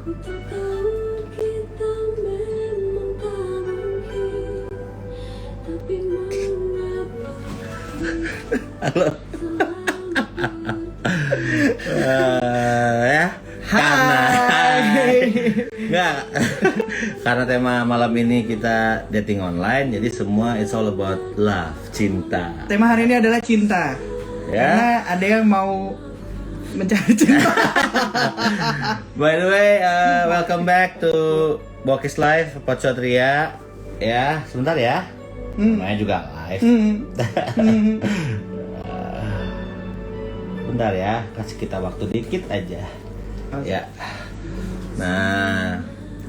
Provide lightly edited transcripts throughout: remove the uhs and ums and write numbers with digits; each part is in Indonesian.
Halo. Ya. Karena tema malam ini kita dating online, jadi semua it's all about love, cinta. Tema hari ini adalah cinta. Ya. Karena ada yang mau mencari cinta. By the way, welcome back to Bokis Live Pocot Ria. Ya, sebentar ya. Namanya juga live. Bentar ya, kasih kita waktu dikit aja. Okay. Ya. Nah,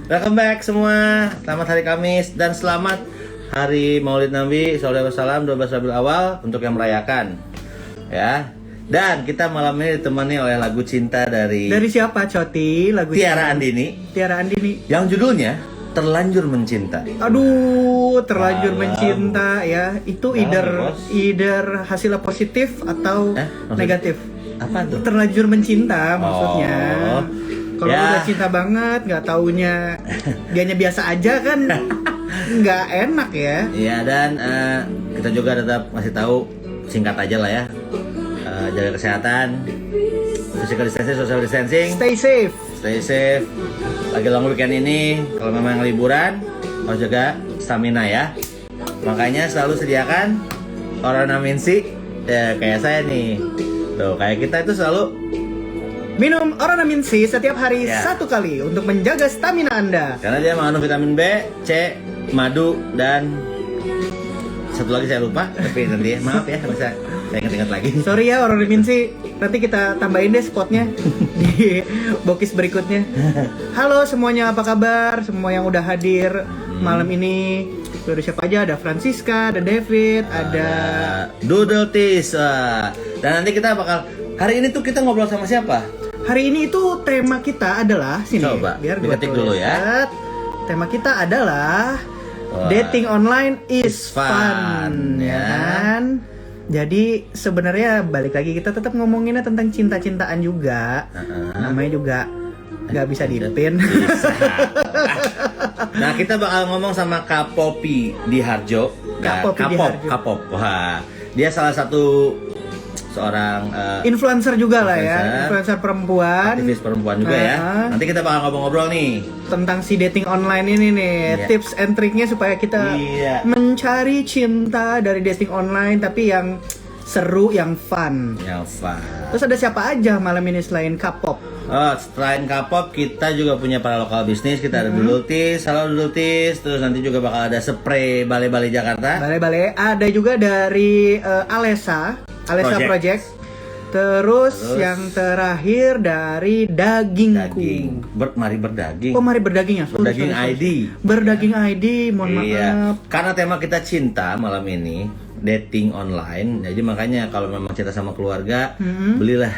welcome back semua. Selamat hari Kamis dan selamat hari Maulid Nabi Sallallahu Alaihi Wasallam 12 Rabiul Awal untuk yang merayakan. Ya. Dan kita malam ini ditemani oleh lagu cinta dari siapa, Coti? Lagu Tiara cinta. Andini. Tiara Andini. Yang judulnya Terlanjur Mencinta. Aduh, terlanjur Alam. mencinta ya. Itu Alam, either hasilnya positif atau negatif. Apa tuh? Terlanjur mencinta maksudnya. Oh. Kalau Ya. udah cinta banget, nggak taunya dianya biasa aja kan, nggak enak ya. Iya, dan kita juga tetap masih tahu, singkat aja lah ya. Jaga kesehatan, physical distancing, social distancing. Stay safe. Stay safe. Lagi long weekend ini, kalau memang liburan, harus jaga stamina ya. Makanya selalu sediakan Oranamin C, ya kayak saya nih. Tuh, kayak kita itu selalu Minum Oranamin C setiap hari Ya. 1 kali untuk menjaga stamina Anda. karena dia mengandung vitamin B, C, madu, dan satu lagi saya lupa, tapi nanti maaf ya, bisa saya ingat-ingat lagi. Sorry ya Oranamin C, nanti kita tambahin deh spotnya di bokis berikutnya. Halo semuanya, apa kabar? Semua yang udah hadir malam ini. Ada siapa aja? Ada Francisca, ada David, ada Doodle Tis. Dan nanti kita bakal, hari ini tuh kita ngobrol sama siapa? Hari ini itu tema kita adalah sini. Coba, biar gua diketik dulu ya. tulis. Tema kita adalah dating online is fun, ya kan? Jadi sebenarnya balik lagi kita tetap ngomonginnya tentang cinta-cintaan juga. Namanya juga nggak bisa dipin. Bisa. Nah, kita bakal ngomong sama Kak Popi di Harjo. Kak Popi di Harjo. Kapop. Wah, dia salah satu seorang Influencer juga lah ya, influencer perempuan. aktivis perempuan juga ya. Nanti kita bakal ngobrol-ngobrol nih. Tentang si dating online ini nih, Iya. tips and triknya supaya kita Iya. mencari cinta dari dating online tapi yang seru, yang fun. Yang fun. Terus ada siapa aja malam ini selain K-pop? Selain K-pop, kita juga punya para lokal bisnis. Kita ada Doodle Tis, halo Doodle Tis. Terus nanti juga bakal ada spray Balai-Balai Jakarta. Bale-bale. Ada juga dari Alessa Project. Terus yang terakhir dari Dagingku. Mari berdaging. Oh, mari berdaging ya. Berdaging ID. Berdaging ID, mohon Iya. maaf. Karena tema kita cinta malam ini, dating online. Jadi makanya kalau memang cinta sama keluarga, belilah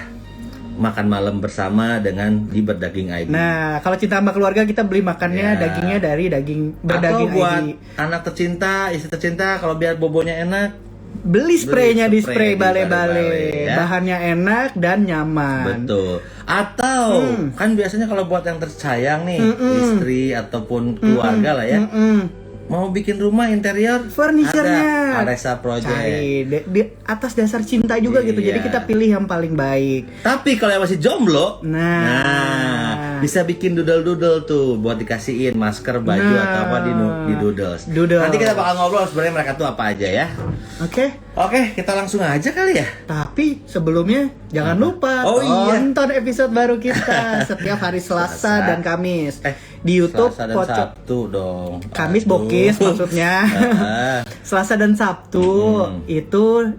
makan malam bersama dengan di Berdaging ID. Nah, kalau cinta sama keluarga kita beli makannya Ya. dagingnya dari daging Atau Berdaging buat ID. anak tercinta, istri tercinta, kalau biar bobonya enak, Beli spraynya di spray spray di bale-bale. Bale-Bale, ya. Bahannya enak dan nyaman. betul. Atau kan biasanya kalau buat yang tersayang nih, istri ataupun keluarga lah ya, mau bikin rumah interior, Furniture-nya. ada Alessa Project. Cari di atas dasar cinta juga gitu. Jadi Iya. kita pilih yang paling baik. Tapi kalau yang masih jomblo, Nah. bisa bikin doodle-doodle tuh buat dikasihin masker, baju Nah. atau apa di doodles. Doodle. Nanti kita bakal ngobrol sebenarnya mereka tuh apa aja ya. Oke. Oke, kita langsung aja kali ya. Tapi sebelumnya jangan lupa Oh, iya. tonton episode baru kita setiap hari Selasa dan Kamis di YouTube Selasa dan Pocot. Sabtu dong. Kamis Aduh. bokis maksudnya. Selasa dan Sabtu itu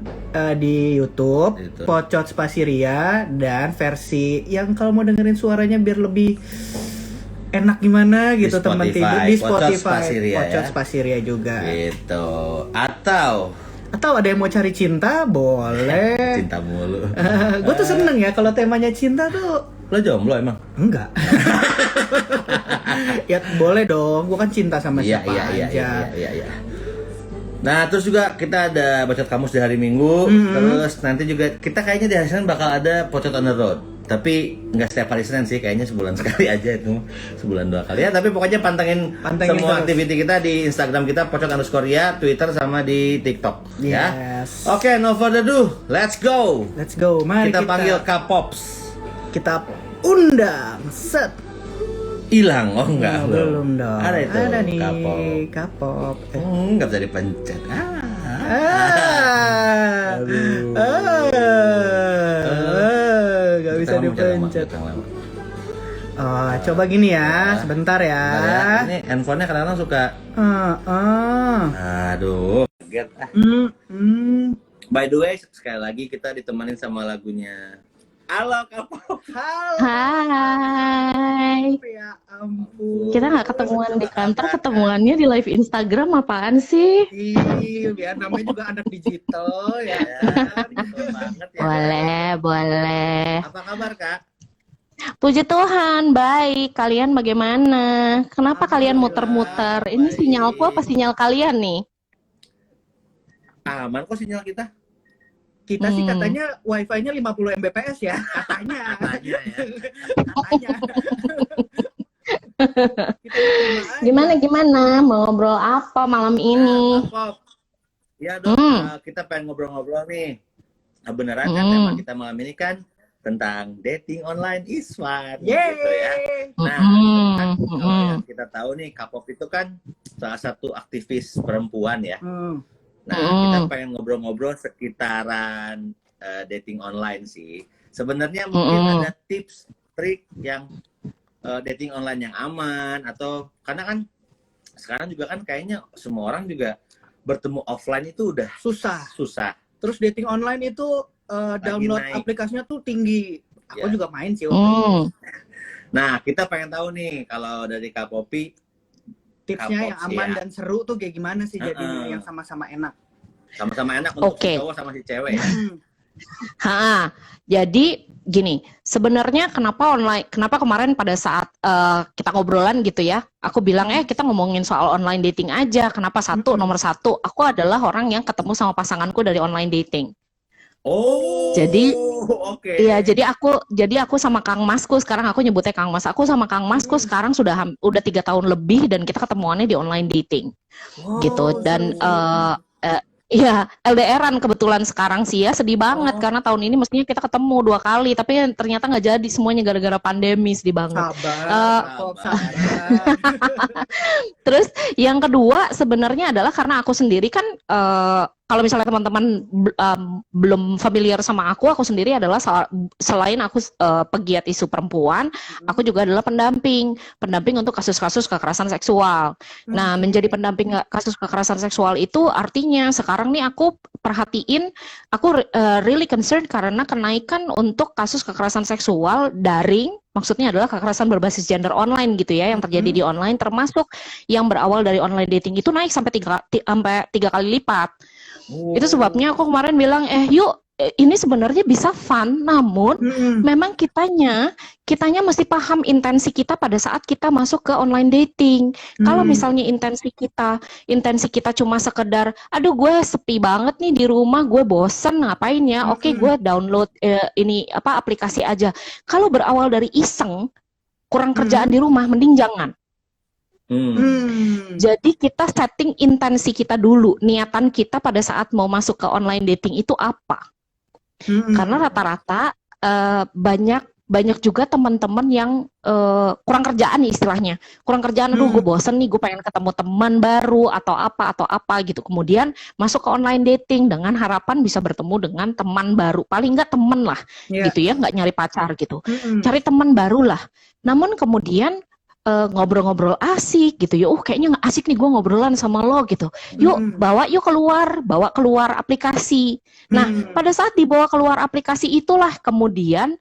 di YouTube Itu. Pocot Spasiria, dan versi yang kalau mau dengerin suaranya biar lebih enak gimana gitu Di teman Spotify, tidur di Pocot Spotify Spasiria, Pocot ya. Spasiria juga. Gitu. Atau Atau ada yang mau cari cinta boleh. cinta mulu. Gue tuh seneng ya kalau temanya cinta tuh. Lo jomblo emang? Enggak. Ya boleh dong, gue kan cinta sama siapa aja. Iya. Nah, terus juga kita ada Bacot Kamus di hari Minggu. Terus nanti juga kita kayaknya di hari Senin bakal ada Pocot on the Road. Tapi nggak setiap hari Senin sih, kayaknya sebulan sekali aja itu, sebulan 2 kali ya. Tapi pokoknya pantengin semua terus aktiviti kita di Instagram kita _Ria, Twitter sama di TikTok ya. Yes. Oke, no further ado, let's go. Let's go. Mari Kita panggil K-Pops. kita undang. Set. Hilang, oh enggak, Belum dong. Ada itu, Ada nih K-pop. K-pop. Nggak bisa dipencet. Gak bisa dipencet. Oh, coba gini ya, sebentar ya. Ini handphonenya kadang-kadang suka. Aduh, kaget. By the way, sekali lagi kita ditemenin sama lagunya. Halo K-pop. Halo. Hai. Ya ampun. Kita nggak ketemuan di kantor, ketemuannya di live Instagram apaan sih? Iya, biar namanya juga anak digital ya. Betul banget ya. Boleh. Apa kabar Kak? Puji Tuhan, baik. Kalian bagaimana? Kenapa kalian muter-muter? Ini baik. sinyalku apa sinyal kalian nih? Aman kok sinyal kita? Kita sih katanya wifi-nya 50 Mbps ya, katanya. Katanya ya. Katanya. Kita terima aja. Gimana? Mau ngobrol apa malam ini? K-pop. Ya dong, kita pengen ngobrol-ngobrol nih. Nah, beneran kan tema kita malam ini kan tentang dating online is fun, gitu ya. Nah, kan kalau yang kita tahu nih K-pop itu kan salah satu aktivis perempuan ya. Nah, kita pengen ngobrol-ngobrol sekitaran dating online sih. Sebenarnya mungkin ada tips, trik yang dating online yang aman atau karena kan sekarang juga kan kayaknya semua orang juga bertemu offline itu udah susah. Terus dating online itu download naik. aplikasinya tuh tinggi. Aku Ya. juga main sih. Nah, kita pengen tahu nih kalau dari Kak Popi Tipsnya yang K-pop, aman ya. dan seru tuh kayak gimana sih jadinya yang sama-sama enak. sama-sama enak untuk Oke. si cowok sama si cewek ya. Jadi gini, sebenarnya kenapa kemarin pada saat kita ngobrolan gitu ya, aku bilang kita ngomongin soal online dating aja. Kenapa nomor satu, aku adalah orang yang ketemu sama pasanganku dari online dating. Oh. Jadi, oke. Iya, jadi aku sama Kang Masku, sekarang aku nyebutnya Kang Mas. Aku sama Kang Masku sekarang udah 3 tahun lebih dan kita ketemuannya di online dating. Gitu. Dan iya, LDRan kebetulan sekarang sih ya, sedih banget karena tahun ini mestinya kita ketemu 2 kali, tapi ternyata nggak jadi semuanya gara-gara pandemi, sedih banget. Sabar. Terus yang kedua sebenarnya adalah karena aku sendiri kan kalau misalnya teman-teman belum familiar sama aku sendiri adalah selain aku pegiat isu perempuan, aku juga adalah pendamping untuk kasus-kasus kekerasan seksual. Nah, menjadi pendamping kasus kekerasan seksual itu artinya sekarang nih aku perhatiin, aku really concerned karena kenaikan untuk kasus kekerasan seksual daring, maksudnya adalah kekerasan berbasis gender online gitu ya, yang terjadi di online, termasuk yang berawal dari online dating itu naik sampai 3 kali lipat. Itu sebabnya aku kemarin bilang, yuk ini sebenarnya bisa fun, namun memang kitanya mesti paham intensi kita pada saat kita masuk ke online dating. Kalau misalnya intensi kita cuma sekedar, aduh gue sepi banget nih di rumah, gue bosen ngapain ya, oke gue download aplikasi aja. Kalau berawal dari iseng, kurang kerjaan di rumah, mending jangan. Jadi kita setting intensi kita dulu, niatan kita pada saat mau masuk ke online dating itu apa? Karena rata-rata banyak juga teman-teman yang kurang kerjaan nih istilahnya, kurang kerjaan, aduh gue bosen nih, gue pengen ketemu teman baru atau apa gitu. Kemudian masuk ke online dating dengan harapan bisa bertemu dengan teman baru, paling nggak temen lah, gitu ya, nggak nyari pacar gitu, cari teman baru lah. Namun kemudian ngobrol-ngobrol asik gitu ya, kayaknya nggak asik nih gue ngobrolan sama lo gitu, bawa keluar aplikasi. Nah, pada saat dibawa keluar aplikasi itulah kemudian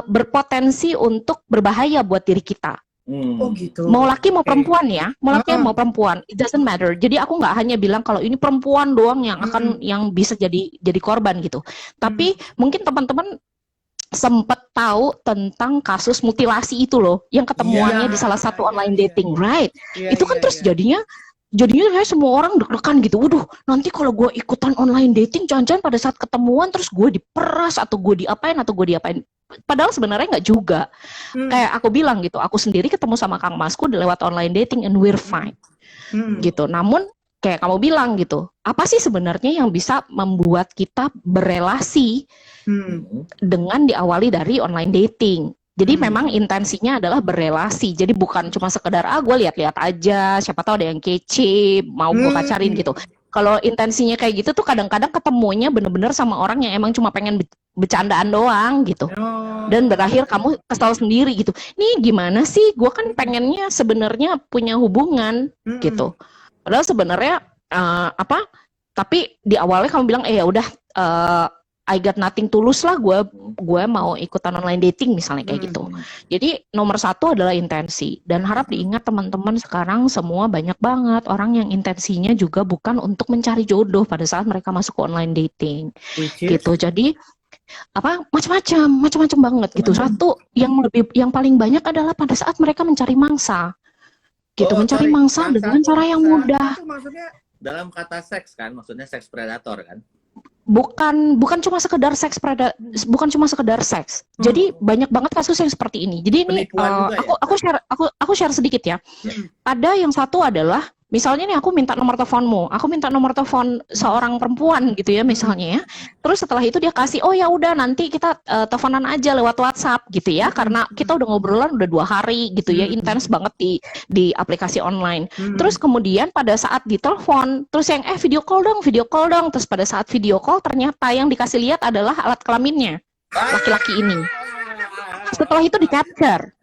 berpotensi untuk berbahaya buat diri kita. Oh gitu. Mau laki mau perempuan ya, mau perempuan, it doesn't matter. Jadi aku nggak hanya bilang kalau ini perempuan doang yang bisa jadi korban gitu. Tapi mungkin teman-teman sempat tahu tentang kasus mutilasi itu loh, yang ketemuannya di salah satu online dating, right? Itu kan terus jadinya jadinya kayak semua orang deg-degan gitu. Waduh, nanti kalau gue ikutan online dating, jangan-jangan pada saat ketemuan terus gue diperas atau gue diapain atau gue diapain. Padahal sebenarnya nggak juga. Kayak aku bilang gitu, aku sendiri ketemu sama Kang Masku lewat online dating and we're fine. Gitu. Namun kayak kamu bilang gitu, apa sih sebenarnya yang bisa membuat kita berelasi dengan diawali dari online dating? Jadi memang intensinya adalah berelasi. Jadi bukan cuma sekedar gue lihat-lihat aja, siapa tahu ada yang kece, mau gue pacarin gitu. Kalau intensinya kayak gitu tuh kadang-kadang ketemunya bener-bener sama orang yang emang cuma pengen bercandaan doang gitu. Dan berakhir kamu kesal sendiri gitu. Nih gimana sih? Gue kan pengennya sebenarnya punya hubungan gitu. Padahal sebenarnya tapi di awalnya kamu bilang ya udah I got nothing tulus lah, gue mau ikutan online dating misalnya kayak gitu. Jadi nomor satu adalah intensi, dan harap diingat teman-teman sekarang semua banyak banget orang yang intensinya juga bukan untuk mencari jodoh pada saat mereka masuk ke online dating gitu. Jadi macam-macam banget gitu. Satu yang paling banyak adalah pada saat mereka mencari mangsa gitu, mencari mangsa dengan cara yang mudah. Itu maksudnya dalam kata seks kan, maksudnya seks predator kan? Bukan cuma sekedar seks bukan cuma sekedar seks. Jadi banyak banget kasus yang seperti ini. Jadi ini aku share sedikit ya. Ada yang satu adalah misalnya nih aku minta nomor teleponmu, aku minta nomor telepon seorang perempuan gitu ya misalnya ya. Terus setelah itu dia kasih, oh ya udah nanti kita teleponan aja lewat WhatsApp gitu ya, karena kita udah ngobrolan udah 2 hari gitu ya, intens banget di aplikasi online. Terus kemudian pada saat ditelepon, terus yang video call dong, terus pada saat video call ternyata yang dikasih lihat adalah alat kelaminnya laki-laki ini. Setelah itu di capture,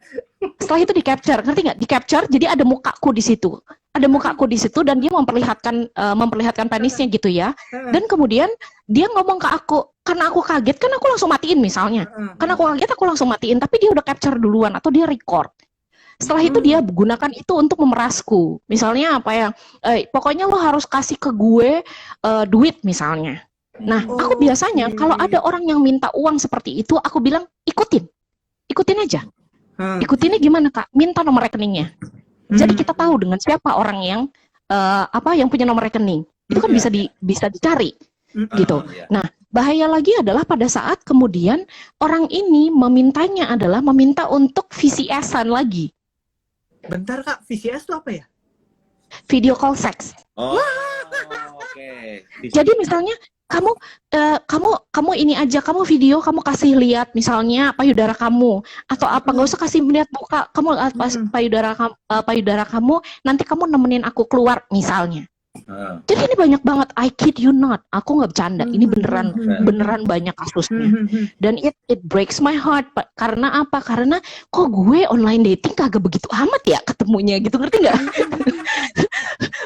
ngerti nggak? Di capture, jadi ada mukaku di situ. Ada mukaku di situ dan dia memperlihatkan penisnya gitu ya. Dan kemudian dia ngomong ke aku, karena aku kaget kan aku langsung matiin misalnya. Karena aku kaget aku langsung matiin, tapi dia udah capture duluan atau dia record. Setelah itu dia gunakan itu untuk memerasku. Misalnya apa ya? Pokoknya lo harus kasih ke gue duit misalnya. Nah, aku biasanya kalau ada orang yang minta uang seperti itu, aku bilang ikutin aja. Ikutinnya gimana Kak? Minta nomor rekeningnya. Jadi kita tahu dengan siapa orang yang yang punya nomor rekening. Itu kan bisa dicari gitu. Nah, bahaya lagi adalah pada saat kemudian orang ini meminta untuk VCS-an lagi. Bentar Kak, VCS itu apa ya? Video call sex. Oke. Jadi misalnya kamu ini aja, kamu video, kamu kasih lihat misalnya payudara kamu atau apa, nggak usah kasih lihat muka kamu, payudara kamu, nanti kamu nemenin aku keluar misalnya. Jadi ini banyak banget, I kid you not, aku nggak bercanda, ini beneran banyak kasusnya. Dan it breaks my heart, karena apa? Karena kok gue online dating kagak begitu amat ya ketemunya gitu, ngerti nggak?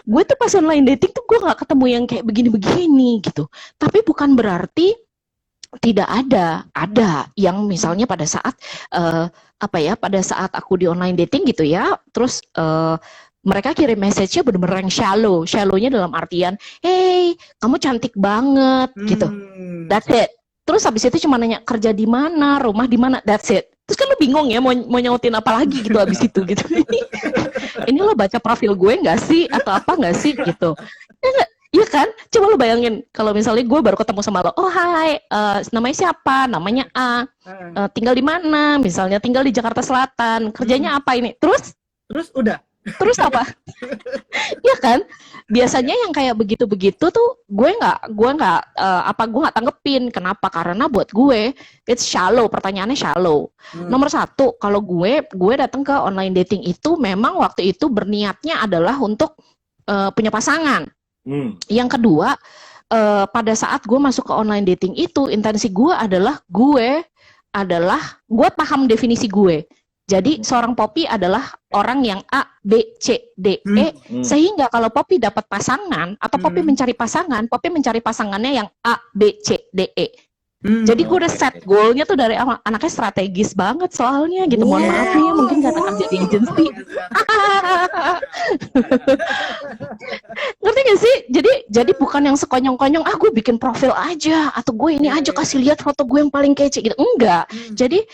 Gue tuh pas online dating tuh gue nggak ketemu yang kayak begini-begini gitu. Tapi bukan berarti tidak ada yang misalnya pada saat pada saat aku di online dating gitu ya, terus mereka kirim message-nya bener-bener yang shallow-nya dalam artian, hey, kamu cantik banget gitu. That's it. Terus habis itu cuma nanya kerja di mana, rumah di mana, that's it. Terus kan lo bingung ya mau nyautin apa lagi gitu habis itu gitu. Ini lo baca profil gue nggak sih atau apa nggak sih gitu. Iya kan? Coba lo bayangin kalau misalnya gue baru ketemu sama lo, oh hai, namanya siapa? Namanya A, tinggal di mana? Misalnya tinggal di Jakarta Selatan, kerjanya apa ini? Terus udah. Terus apa? Iya kan? Biasanya yang kayak begitu-begitu tuh gue nggak tanggepin. Kenapa? Karena buat gue it's shallow, pertanyaannya shallow. Nomor satu, kalau gue datang ke online dating itu memang waktu itu berniatnya adalah untuk punya pasangan. Yang kedua, pada saat gue masuk ke online dating itu, intensi gue adalah gue paham definisi gue. Jadi seorang Poppy adalah orang yang A, B, C, D, E. Sehingga kalau Poppy dapat pasangan atau Poppy mencari pasangannya yang A, B, C, D, E. Jadi gue udah set goalnya tuh dari awal. Anaknya strategis banget soalnya gitu. Mohon maaf nih, mungkin karena kerja di agency. Ngerti gak sih? Jadi bukan yang sekonyong-konyong, gue bikin profil aja atau gue ini aja kasih lihat foto gue yang paling kece gitu. Enggak. Jadi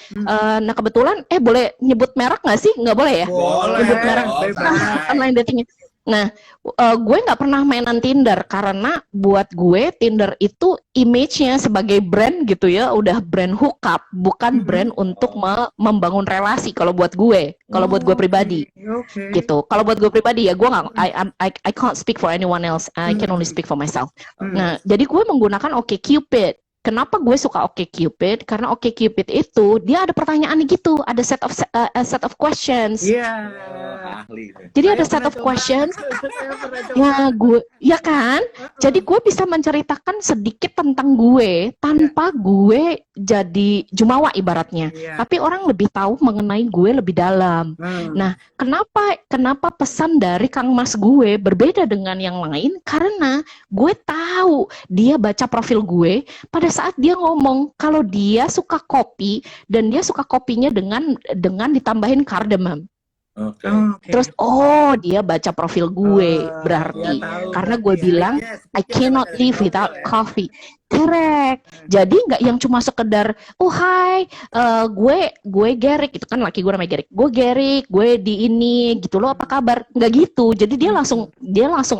nah kebetulan boleh nyebut merek gak sih? Nggak boleh ya? Boleh. Nyebut merek online datingnya. Nah, gue nggak pernah mainan Tinder karena buat gue Tinder itu image-nya sebagai brand gitu ya, udah brand hookup, bukan brand untuk membangun relasi. Kalau buat gue pribadi gitu. Kalau buat gue pribadi ya, gue nggak, I can't speak for anyone else. I can only speak for myself. Nah, jadi gue menggunakan OkCupid. Kenapa gue suka OkCupid? Karena OkCupid itu dia ada pertanyaan gitu, ada set of questions. Iya. Ahli. Jadi ada set of questions. Ya gue, ya kan? Jadi gue bisa menceritakan sedikit tentang gue tanpa gue jadi jumawa ibaratnya. Iya. Tapi orang lebih tahu mengenai gue lebih dalam. Nah, kenapa pesan dari Kang Mas gue berbeda dengan yang lain? Karena gue tahu dia baca profil gue pada saat dia ngomong kalau dia suka kopi dan dia suka kopinya dengan ditambahin cardamom. Oke. Terus dia baca profil gue berarti karena gue bilang I cannot live without coffee. Correct. Jadi nggak yang cuma sekedar hai gue Gerik, itu kan laki gue namanya Gerik. Gue Gerik, gue di ini gitu loh, apa kabar? Nggak gitu. Jadi dia langsung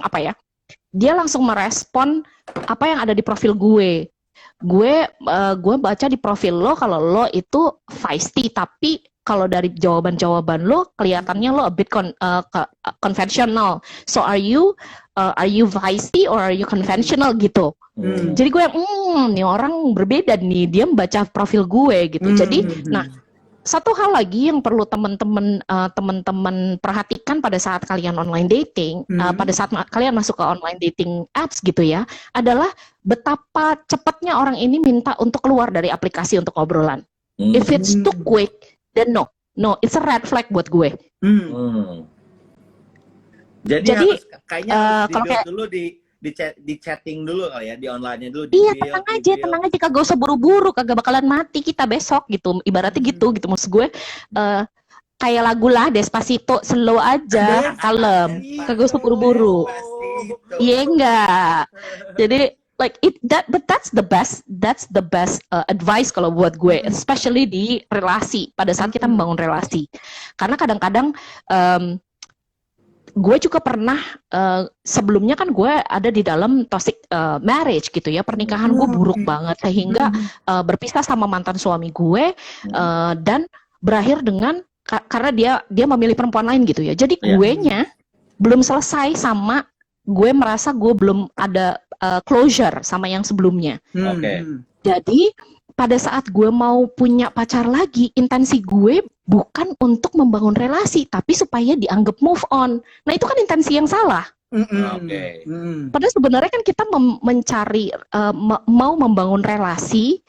apa ya? Dia langsung merespon apa yang ada di profil gue. Gue baca di profil lo kalau lo itu feisty, tapi kalau dari jawaban-jawaban lo kelihatannya lo a bit conventional. So are you feisty or are you conventional gitu. Jadi gue nih orang berbeda nih, dia membaca profil gue gitu. Jadi nah, satu hal lagi yang perlu teman-teman perhatikan pada saat kalian online dating, pada saat kalian masuk ke online dating apps gitu ya, adalah betapa cepatnya orang ini minta untuk keluar dari aplikasi untuk obrolan. If it's too quick, then no, it's a red flag buat gue. Jadi harus, kayaknya harus kalau kayak dulu di chatting dulu kali ya, di online-nya dulu. Iya, tenang aja, kagak usah buru-buru, kagak bakalan mati kita besok gitu. Ibaratnya gitu maksud gue. Kayak lagu lah Despacito, slow aja, kalem, kagak usah buru-buru. Iya enggak. Jadi but that's the best advice kalau buat gue, especially di relasi pada saat kita membangun relasi. Karena kadang-kadang gue juga pernah sebelumnya kan gue ada di dalam toxic marriage gitu ya, pernikahan gue buruk banget sehingga berpisah sama mantan suami gue dan berakhir dengan karena dia memilih perempuan lain gitu ya. Jadi guenya belum selesai sama gue, merasa gue belum ada closure sama yang sebelumnya. Jadi pada saat gue mau punya pacar lagi, intensi gue bukan untuk membangun relasi, tapi supaya dianggap move on. Nah itu kan intensi yang salah. Padahal sebenarnya kan kita mencari mau membangun relasi,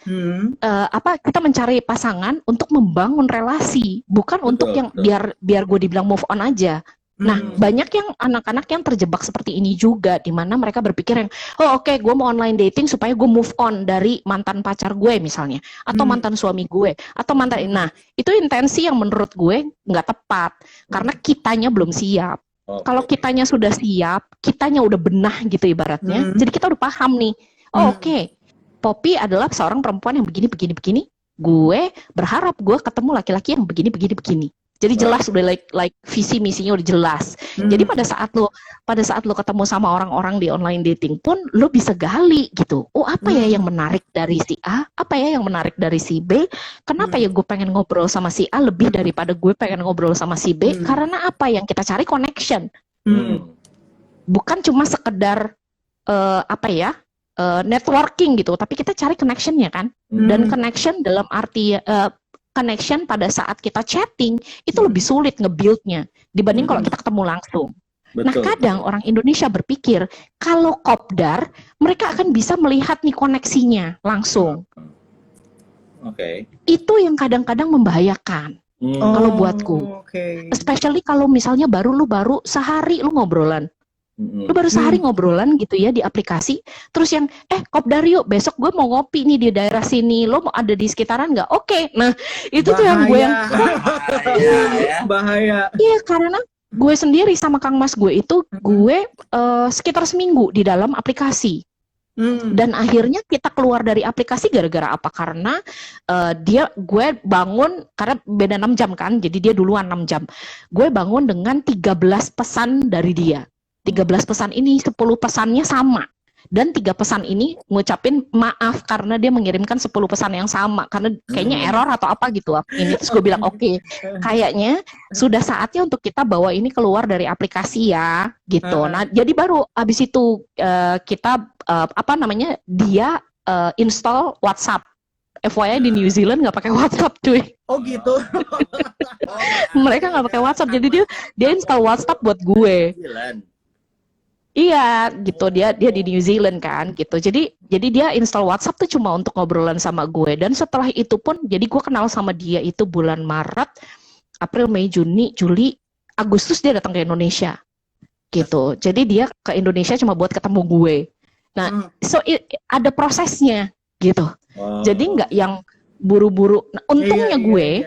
kita mencari pasangan untuk membangun relasi, bukan untuk yang biar gue dibilang move on aja. Nah, banyak yang anak-anak yang terjebak seperti ini juga, di mana mereka berpikir yang, gue mau online dating supaya gue move on dari mantan pacar gue misalnya, atau mantan suami gue, atau mantan. Nah, itu intensi yang menurut gue nggak tepat, karena kitanya belum siap. Kalau kitanya sudah siap, kitanya udah benah gitu ibaratnya, jadi kita udah paham nih, Poppy adalah seorang perempuan yang begini. Gue berharap gue ketemu laki-laki yang begini. Jadi jelas udah like visi misinya udah jelas. Jadi pada saat lo ketemu sama orang-orang di online dating pun lo bisa gali gitu. Apa ya yang menarik dari si A? Apa ya yang menarik dari si B? Kenapa ya gue pengen ngobrol sama si A lebih daripada gue pengen ngobrol sama si B? Karena apa yang kita cari connection. Bukan cuma sekedar networking gitu, tapi kita cari connectionnya kan. Dan connection dalam arti connection pada saat kita chatting itu lebih sulit nge-build-nya dibanding kalau kita ketemu langsung. Nah kadang orang Indonesia berpikir kalau kopdar mereka akan bisa melihat nih koneksinya langsung. Itu yang kadang-kadang membahayakan kalau buatku. Especially kalau misalnya lu baru sehari lu ngobrolan. Lu baru sehari ngobrolan gitu ya di aplikasi, terus yang kopdar yuk, besok gue mau ngopi nih di daerah sini, lo mau ada di sekitaran nggak? Oke. Nah itu tuh yang gue yang bahaya. Iya, karena gue sendiri sama Kang Mas gue itu gue sekitar seminggu di dalam aplikasi. Dan akhirnya kita keluar dari aplikasi gara-gara apa? Karena gue bangun, karena beda 6 jam kan, jadi dia duluan 6 jam. Gue bangun dengan 13 pesan dari dia. 13 pesan ini 10 pesannya sama. Dan 3 pesan ini ngucapin maaf karena dia mengirimkan 10 pesan yang sama. Karena kayaknya error atau apa gitu. Ini terus gue bilang oke, kayaknya sudah saatnya untuk kita bawa ini keluar dari aplikasi ya gitu. Nah jadi baru abis itu kita dia install WhatsApp. FYI di New Zealand nggak pakai WhatsApp cuy. Oh gitu. Mereka nggak pakai WhatsApp, jadi dia install WhatsApp buat gue. Iya, gitu dia di New Zealand kan, gitu. Jadi dia install WhatsApp tuh cuma untuk ngobrolan sama gue. Dan setelah itu pun, jadi gue kenal sama dia itu bulan Maret, April, Mei, Juni, Juli, Agustus dia datang ke Indonesia, gitu. Jadi dia ke Indonesia cuma buat ketemu gue. Nah, ada prosesnya, gitu. Jadi nggak yang buru-buru. Nah, untungnya gue,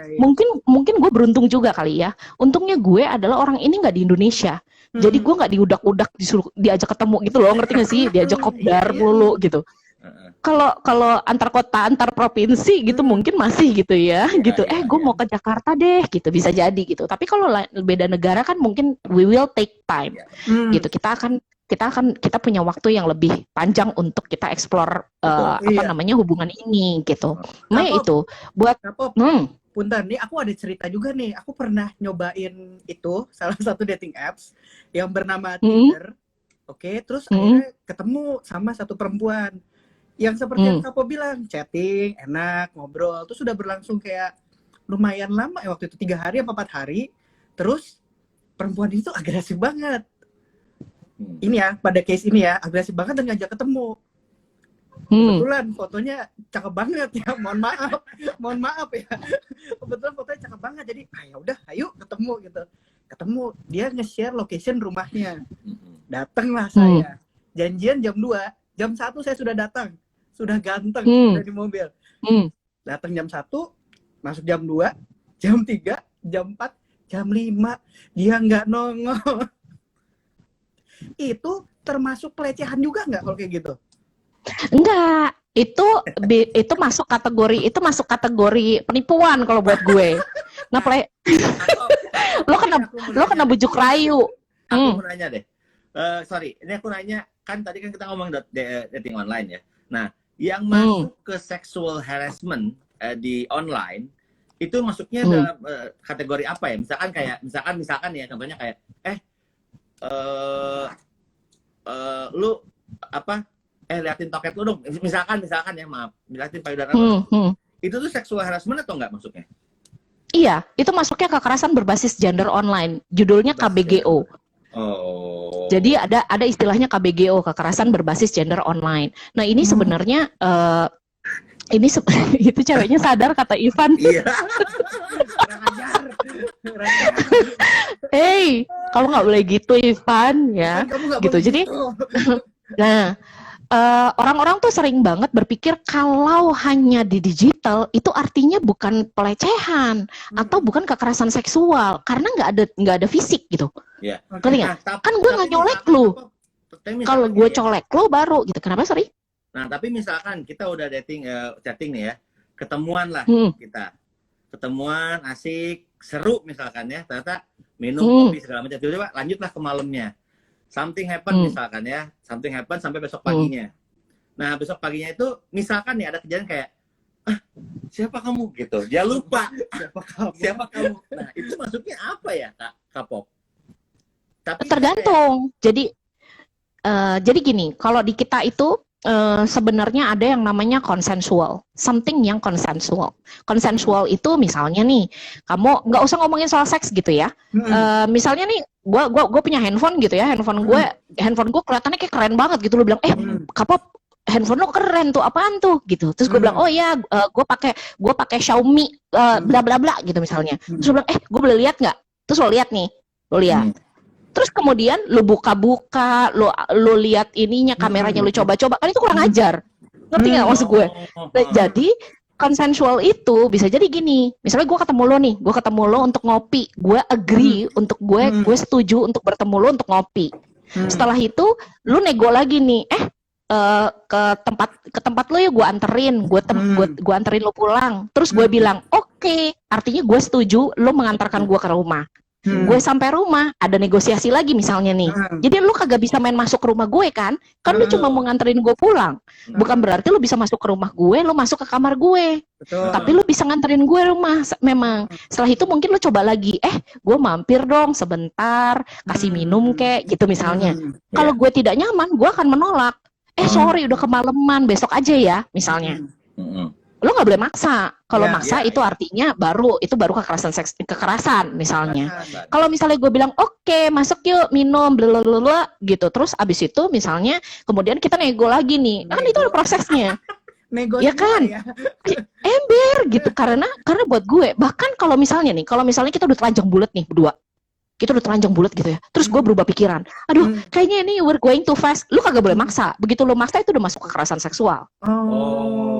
mungkin gue beruntung juga kali ya. Untungnya gue adalah orang ini nggak di Indonesia. Jadi gue nggak diudak-udak disuruh diajak ketemu gitu loh, ngerti gak sih? Diajak kopdar mulu gitu. Kalau antar kota, antar provinsi gitu mungkin masih gitu ya, gitu. Gue mau ke Jakarta deh, gitu bisa jadi gitu. Tapi kalau beda negara kan mungkin we will take time, gitu. Kita punya waktu yang lebih panjang untuk kita explore hubungan ini gitu. Makanya itu buat Punten, nih aku ada cerita juga nih. Aku pernah nyobain itu, salah satu dating apps yang bernama Tinder. Oke, terus akhirnya ketemu sama satu perempuan yang seperti yang Kapo bilang, chatting, enak, ngobrol. Terus sudah berlangsung kayak lumayan lama ya waktu itu, 3 hari atau 4 hari. Terus perempuan itu agresif banget. Ini ya, pada case ini ya, agresif banget dan ngajak ketemu. Kebetulan fotonya cakep banget ya, mohon maaf ya. Kebetulan fotonya cakep banget, jadi ya udah, ayo ketemu gitu. Ketemu, dia nge-share location rumahnya. Datanglah saya. Janjian jam 2, jam 1 saya sudah datang. Sudah ganteng, udah di mobil. Datang jam 1, masuk jam 2, jam 3, jam 4, jam 5, dia nggak nongol. Itu termasuk pelecehan juga nggak kalau kayak gitu? Enggak, itu masuk kategori penipuan kalau buat gue. Nah, lo kena bujuk rayu. Aku mau nanya deh. Sorry, ini aku nanya, kan tadi kan kita ngomong dating online ya. Nah, yang masuk ke sexual harassment di online itu masuknya dalam kategori apa ya? Misalkan ya, contohnya kayak lu liatin toket lu dong, misalkan ya, maaf, liatin payudara lu. Itu tuh sexual harassment atau enggak masuknya? Iya, itu masuknya kekerasan berbasis gender online, judulnya KBGO. Jadi ada istilahnya KBGO, kekerasan berbasis gender online. Nah ini sebenarnya itu ceweknya sadar kata Ivan. Iya. Kurang ajar. Hey, kamu nggak boleh gitu Ivan ya, gitu. Jadi, nah. Orang-orang tuh sering banget berpikir kalau hanya di digital itu artinya bukan pelecehan atau bukan kekerasan seksual karena nggak ada fisik gitu. Yeah. Kan gue nggak nyolek lu. Kalau gue colek lu baru gitu. Kenapa sorry? Nah tapi misalkan kita udah chatting nih ya, ketemuan lah kita, ketemuan asik, seru misalkan ya, ternyata minum kopi segala macam, coba lanjutlah ke malamnya. Something happen misalkan ya, something happen sampai besok paginya. Nah besok paginya itu misalkan nih ada kejadian kayak, siapa kamu gitu, dia lupa siapa kamu. Nah itu masuknya apa ya Kak Pop? Tapi tergantung. Jadi gini, kalau di kita itu sebenarnya ada yang namanya consensual, something yang consensual. Consensual itu misalnya nih, kamu nggak usah ngomongin soal seks gitu ya. Misalnya nih, gue punya handphone gitu ya, handphone gue kelihatannya kayak keren banget gitu. Lu bilang, Kapop, handphone lo keren tuh, apaan tuh gitu. Terus gue bilang, oh iya, gue pakai Xiaomi, bla bla bla gitu misalnya. Terus gue bilang, gue boleh lihat nggak? Terus lo lihat nih, lo lihat. Terus kemudian lu buka-buka, lu lihat ininya, kameranya lu coba-coba, kan itu kurang ajar. Ngerti nggak maksud gue? Nah, jadi konsensual itu bisa jadi gini. Misalnya gue ketemu lo untuk ngopi, gue agree untuk gue setuju untuk bertemu lo untuk ngopi. Setelah itu lu nego lagi nih, ke tempat lo ya gue anterin, gue anterin lo pulang. Terus gue bilang, oke, artinya gue setuju lo mengantarkan gue ke rumah. Gue sampai rumah, ada negosiasi lagi misalnya nih. Jadi lu kagak bisa main masuk ke rumah gue kan? Kan lu cuma mau nganterin gue pulang. Bukan berarti lu bisa masuk ke rumah gue, lu masuk ke kamar gue. Betul. Tapi lu bisa nganterin gue rumah memang. Setelah itu mungkin lu coba lagi, gue mampir dong sebentar, kasih minum kek gitu misalnya. Kalau gue tidak nyaman, gue akan menolak. Sorry udah kemalaman, besok aja ya misalnya. Lo nggak boleh maksa. Kalau maksa itu artinya baru kekerasan misalnya. Kalau misalnya gue bilang oke, masuk yuk minum blablabla gitu. Terus abis itu misalnya kemudian kita nego lagi nih. Kan itu ada prosesnya. Nego Ya kan? Ember gitu karena buat gue bahkan kalau misalnya kita udah telanjang bulat nih berdua. Kita udah telanjang bulat gitu ya. Terus gue berubah pikiran. Aduh, kayaknya ini we're going too fast. Lu kagak boleh maksa. Begitu lu maksa itu udah masuk kekerasan seksual.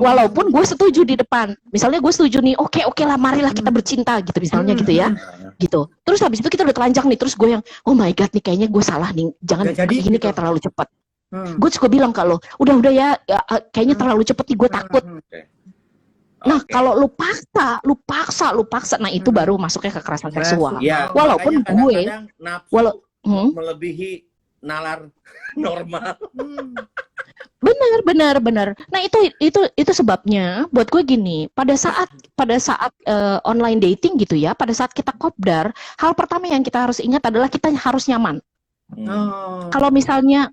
Walaupun gue setuju di depan. Misalnya gue setuju nih, oke lah, marilah kita bercinta gitu misalnya gitu ya. Gitu. Terus habis itu kita udah telanjang nih, terus gue yang oh my god nih kayaknya gue salah nih. Jangan ini kayak terlalu cepat. Gue suka bilang kalau udah ya, kayaknya terlalu cepat nih gue takut. Nah, kalau lu paksa, nah itu baru masuknya kekerasan seksual. Ya, walaupun gue, melebihi nalar normal. Benar. Nah itu sebabnya buat gue gini. Pada saat online dating gitu ya, pada saat kita kopdar, hal pertama yang kita harus ingat adalah kita harus nyaman. Kalau misalnya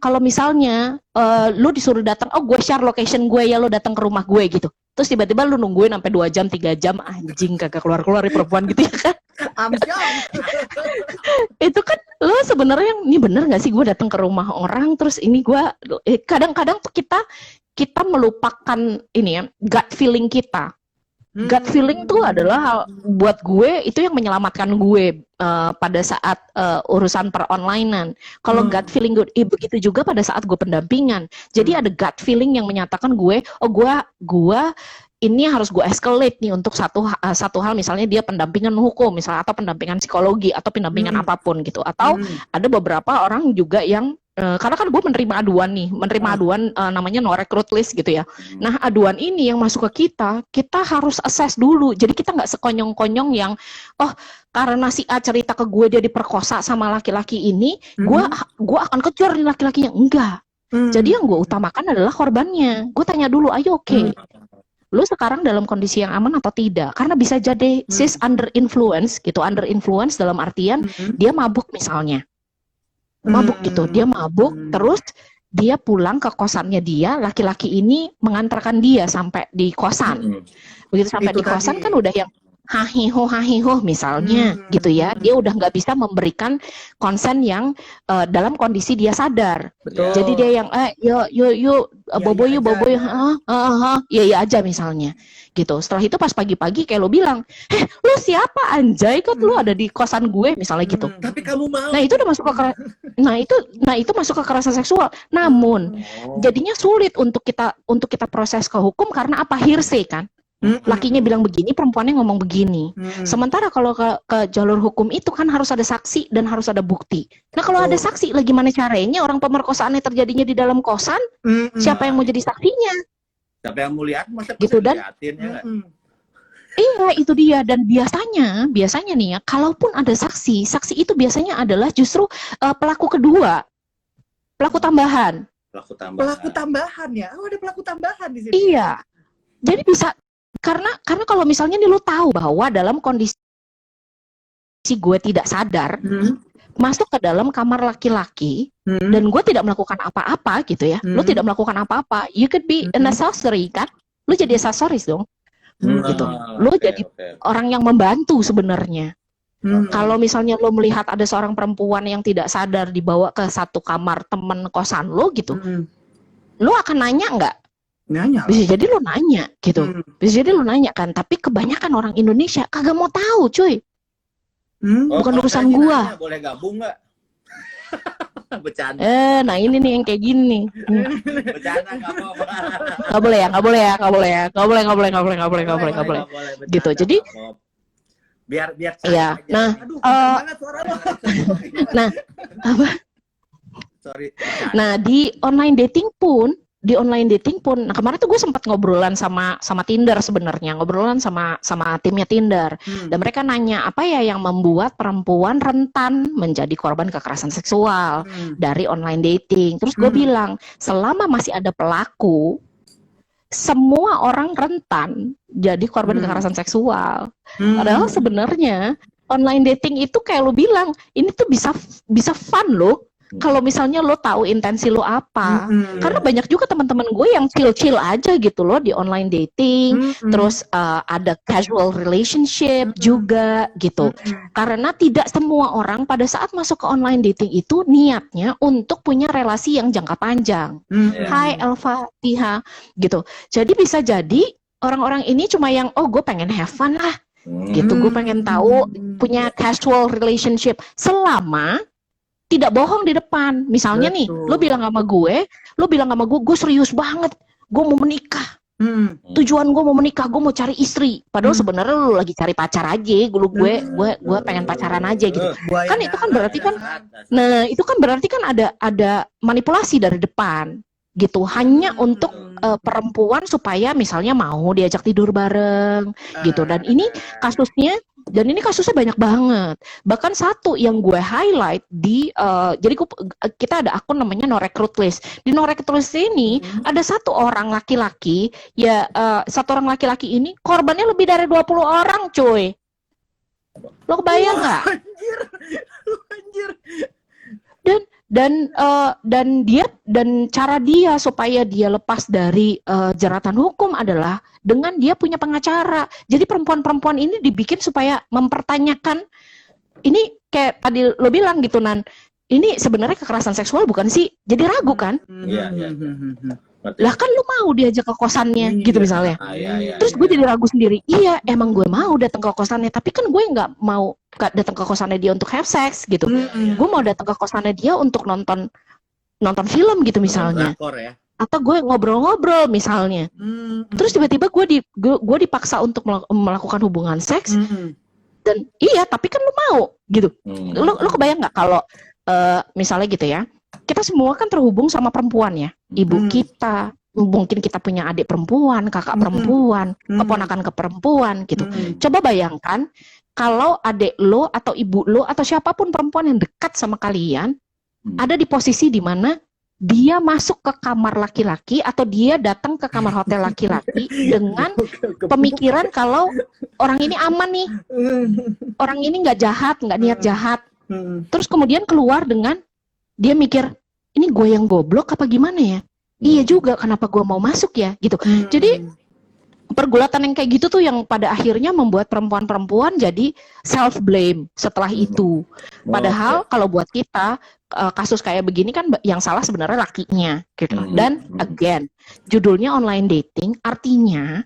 lu disuruh datang, gue share location gue ya, lu datang ke rumah gue gitu. Terus tiba-tiba lu nungguin sampai 2 jam, 3 jam, anjing kagak keluar-keluar dari perempuan gitu ya kan. Itu kan lo sebenarnya ini bener nggak sih gue datang ke rumah orang terus ini gue kadang-kadang tuh kita melupakan ini ya gut feeling kita. Gut feeling tuh adalah hal buat gue itu yang menyelamatkan gue pada saat urusan per-onlinean. Kalau gut feeling gue, begitu juga pada saat gue pendampingan. Jadi ada gut feeling yang menyatakan gue ini harus gue escalate nih untuk satu hal misalnya dia pendampingan hukum misalnya atau pendampingan psikologi atau pendampingan apapun gitu. Atau ada beberapa orang juga yang karena kan gue menerima aduan namanya no recruit list gitu ya. Nah aduan ini yang masuk ke kita harus assess dulu. Jadi kita nggak sekonyong-konyong yang karena si A cerita ke gue dia diperkosa sama laki-laki ini, gue akan kejar nih laki-lakinya. Enggak. Jadi yang gue utamakan adalah korbannya. Gue tanya dulu, ayo oke. Lu sekarang dalam kondisi yang aman atau tidak? Karena bisa jadi sis under influence gitu. Under influence dalam artian dia mabuk misalnya. Mabuk gitu, dia mabuk terus dia pulang ke kosannya dia, laki-laki ini mengantarkan dia sampai di kosan. Begitu sampai di kosan kan udah yang hahiho misalnya gitu ya, dia udah nggak bisa memberikan konsen yang dalam kondisi dia sadar. Betul. Jadi dia yang yuk bobo ya aja misalnya gitu. Setelah itu pas pagi-pagi kayak lo bilang, lu siapa anjay kok lu ada di kosan gue misalnya gitu. Tapi kamu mau. Nah itu udah masuk ke itu masuk ke kekerasan seksual. Namun jadinya sulit untuk kita proses ke hukum karena apa, hearsay kan. Lakinya bilang begini, perempuannya ngomong begini. Sementara kalau ke jalur hukum itu kan harus ada saksi dan harus ada bukti. Nah kalau ada saksi, lah gimana caranya orang pemerkosaannya terjadinya di dalam kosan? Siapa yang mau jadi saksinya? Siapa yang mau lihat? Masa gitu dan liatin, ya iya itu dia. Dan biasanya nih ya, kalaupun ada saksi itu biasanya adalah justru pelaku kedua, pelaku tambahan. Pelaku tambahan ya? Oh ada pelaku tambahan di sini. Iya. Jadi bisa karena kalau misalnya nih lo tahu bahwa dalam kondisi gue tidak sadar masuk ke dalam kamar laki-laki dan gue tidak melakukan apa-apa gitu ya, lo tidak melakukan apa-apa, you could be an accessory kan, lo jadi aksesoris dong, gitu, lo jadi orang yang membantu sebenarnya. Kalau misalnya lo melihat ada seorang perempuan yang tidak sadar dibawa ke satu kamar temen kosan lo gitu, lo akan nanya nggak? Nanya. Bisa jadi lo nanya gitu. Bisa jadi lo nanya kan, tapi kebanyakan orang Indonesia kagak mau tahu, cuy. Bukan urusan gua. Nanya, boleh gabung nggak? Bercanda. Nah ini nih yang kayak gini. Bercanda nggak apa-apa. Nggak boleh. Gitu. Jadi biar iya. aja. Nah, Aduh, nah, apa? Sorry. Nah, di online dating pun di online dating pun, nah kemarin tuh gue sempat ngobrolan sama Tinder sebenarnya, ngobrolan sama timnya Tinder, dan mereka nanya apa ya yang membuat perempuan rentan menjadi korban kekerasan seksual dari online dating. Terus gue bilang, selama masih ada pelaku, semua orang rentan jadi korban kekerasan seksual. Padahal sebenarnya online dating itu kayak lo bilang, ini tuh bisa fun loh. Kalau misalnya lo tahu intensi lo apa, karena banyak juga teman-teman gue yang chill-chill aja gitu loh di online dating, terus ada casual relationship juga gitu. Karena tidak semua orang pada saat masuk ke online dating itu niatnya untuk punya relasi yang jangka panjang. Hai Elva, Tiha, gitu. Jadi bisa jadi orang-orang ini cuma yang gue pengen have fun lah, gitu. Gue pengen tahu punya casual relationship selama tidak bohong di depan. Misalnya nih, lo bilang sama gue, gue serius banget, gue mau menikah. Tujuan gue mau menikah, gue mau cari istri. Padahal sebenarnya lo lagi cari pacar aja. Gue pengen pacaran aja gitu. Kan itu kan berarti kan, nah itu kan berarti kan ada manipulasi dari depan gitu. Hanya untuk perempuan supaya misalnya mau diajak tidur bareng gitu. Dan ini kasusnya banyak banget. Bahkan satu yang gue highlight di jadi kita ada akun namanya No Recruit List. Di No Recruit List ini ada satu orang laki-laki, satu orang laki-laki ini korbannya lebih dari 20 orang, cuy. Lo kebayang nggak? Anjir. Dan cara dia supaya dia lepas dari jeratan hukum adalah dengan dia punya pengacara. Jadi perempuan-perempuan ini dibikin supaya mempertanyakan, ini kayak tadi lo bilang gitu, Nan, ini sebenarnya kekerasan seksual bukan sih? Jadi ragu kan? Iya. Lah kan lu mau diajak ke kosannya gitu misalnya. Terus gue jadi ragu sendiri. Iya, emang gue mau datang ke kosannya, tapi kan gue nggak mau datang ke kosannya dia untuk have sex gitu. Gue mau datang ke kosannya dia untuk nonton film gitu misalnya. Atau gue ngobrol-ngobrol misalnya. Terus tiba-tiba gue dipaksa untuk melakukan hubungan seks. Dan iya, tapi kan lu mau gitu. Lu kebayang nggak kalau misalnya gitu ya, kita semua kan terhubung sama perempuan ya, ibu kita, mungkin kita punya adik perempuan, kakak perempuan, keponakan ke perempuan gitu. Coba bayangkan kalau adik lo atau ibu lo atau siapapun perempuan yang dekat sama kalian ada di posisi di mana dia masuk ke kamar laki-laki atau dia datang ke kamar hotel laki-laki dengan pemikiran kalau orang ini aman nih, orang ini nggak jahat, nggak niat jahat. Terus kemudian keluar dengan dia mikir, ini gue yang goblok apa gimana ya? Iya juga, kenapa gue mau masuk ya? Gitu. Jadi pergulatan yang kayak gitu tuh yang pada akhirnya membuat perempuan-perempuan jadi self blame setelah itu. Padahal kalau buat kita kasus kayak begini kan yang salah sebenarnya lakinya gitu. Dan again, judulnya online dating, artinya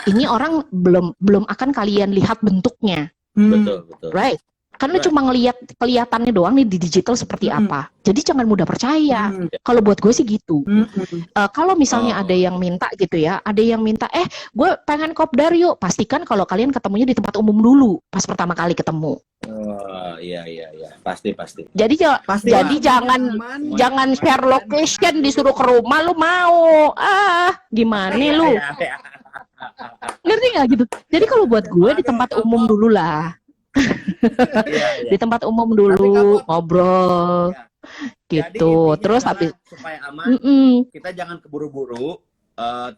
ini orang belum akan kalian lihat bentuknya. Betul. Right? Kan lu cuma ngelihat kelihatannya doang nih di digital seperti apa. Jadi jangan mudah percaya. Kalau buat gue sih gitu. Kalau misalnya ada yang minta gitu ya, ada yang minta, gue pengen kopdar yuk. Pastikan kalau kalian ketemunya di tempat umum dulu pas pertama kali ketemu. Oh iya, pasti. Jadi jangan share location disuruh ke rumah lu mau. Gimana lu? Ngerti nggak gitu? Jadi kalau buat gue di tempat umum dulu lah. Di tempat umum dulu ngobrol gitu. Terus tapi habis supaya aman kita jangan keburu-buru,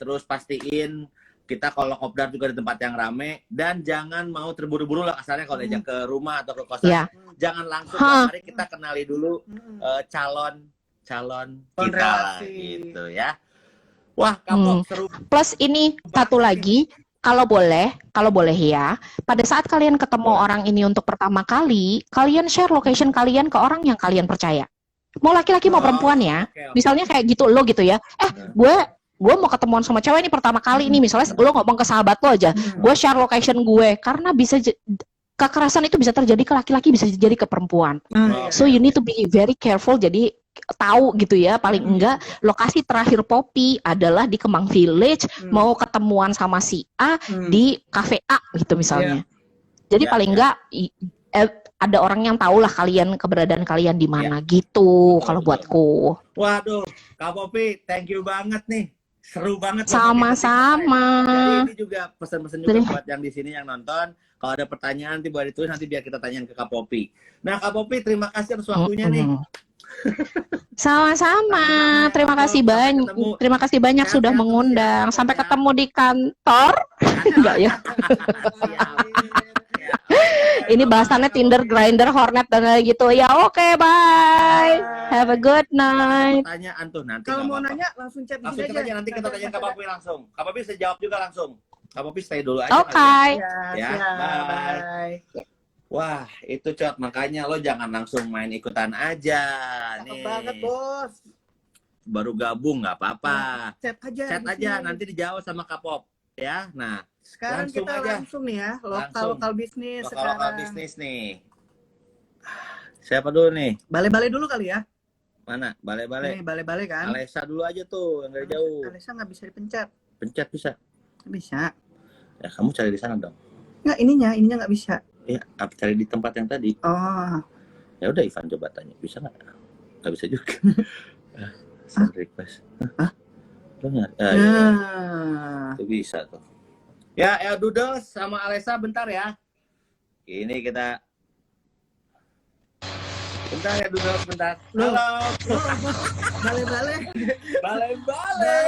terus pastiin kita kalau kopdar juga di tempat yang rame, dan jangan mau terburu-buru lah kasarnya kalau diajak ke rumah atau ke kosan. Jangan langsung mari kita kenali dulu calon kita lah, gitu ya. Wah, kamu seru. Plus ini satu lagi, kalau boleh ya, pada saat kalian ketemu orang ini untuk pertama kali, kalian share location kalian ke orang yang kalian percaya. Mau laki-laki mau perempuan ya. Misalnya kayak gitu lo gitu ya. Gue mau ketemuan sama cewek ini pertama kali ini, misalnya lo ngomong ke sahabat lo aja, gue share location gue karena bisa kekerasan itu bisa terjadi ke laki-laki, bisa terjadi ke perempuan. So you need to be very careful. Jadi tahu gitu ya, paling enggak lokasi terakhir Poppy adalah di Kemang Village, mau ketemuan sama si A di cafe A gitu misalnya. Jadi paling enggak ada orang yang tahu lah kalian, keberadaan kalian di mana gitu Betul, kalau betul. buatku. Waduh, Kak Popi, thank you banget nih. Seru banget. Sama-sama. Jadi ini juga pesan-pesan juga Jadi- buat yang di sini yang nonton. Kalau ada pertanyaan nanti boleh ditulis, nanti biar kita tanyain ke Kak Popi. Nah, Kak Popi, terima kasih atas waktunya nih. Sama-sama. Terima kasih Sampai banyak. ketemu. Terima kasih banyak Sehat-sehat sudah terus mengundang. ya. Sampai Sehat. ketemu di kantor. Enggak ya? Ini bahasannya Tinder, Grindr, Hornet dan kayak gitu. Ya oke, bye. Have a good night. Pertanyaan tuh nanti. Kalau nggak mau apa-apa. nanya langsung chat di Langsung sini chat aja, nanti kita tanya Kak Popi langsung. Kak Popi bisa jawab juga langsung. Kak Popi stay dulu aja. Oke. kali Ya, Ya, siap. bye. Bye. Wah, itu Cot, makanya lo jangan langsung main ikutan aja. Cakep Nih. banget, Bos. Baru gabung nggak apa-apa. Chat aja. Chat di aja, sini. nanti dijawab sama Kak Pop. Ya, nah, Sekarang langsung kita aja. langsung nih ya, Langsung. lokal bisnis lokal sekarang. bisnis nih. Siapa dulu nih? Bale-bale dulu kali ya. Mana? Bale-bale. Nih, bale-bale kan. Alesa dulu aja tuh, yang dari jauh. Alisa nggak bisa dipencet. Pencet bisa. Nggak bisa. Ya, kamu cari di sana dong. Nggak, ininya nggak bisa. Ya, cari di tempat yang tadi. Oh, Ya udah, Ivan coba tanya, bisa nggak? Nggak bisa juga. Send request. Hah? Lo nggak? Iya. nah. Itu bisa tuh. Ya, Doodles sama Alesa bentar ya. Ini kita. Bentar ya Doodles, bentar. Loh. Halo. Bale-bale. Bale-bale.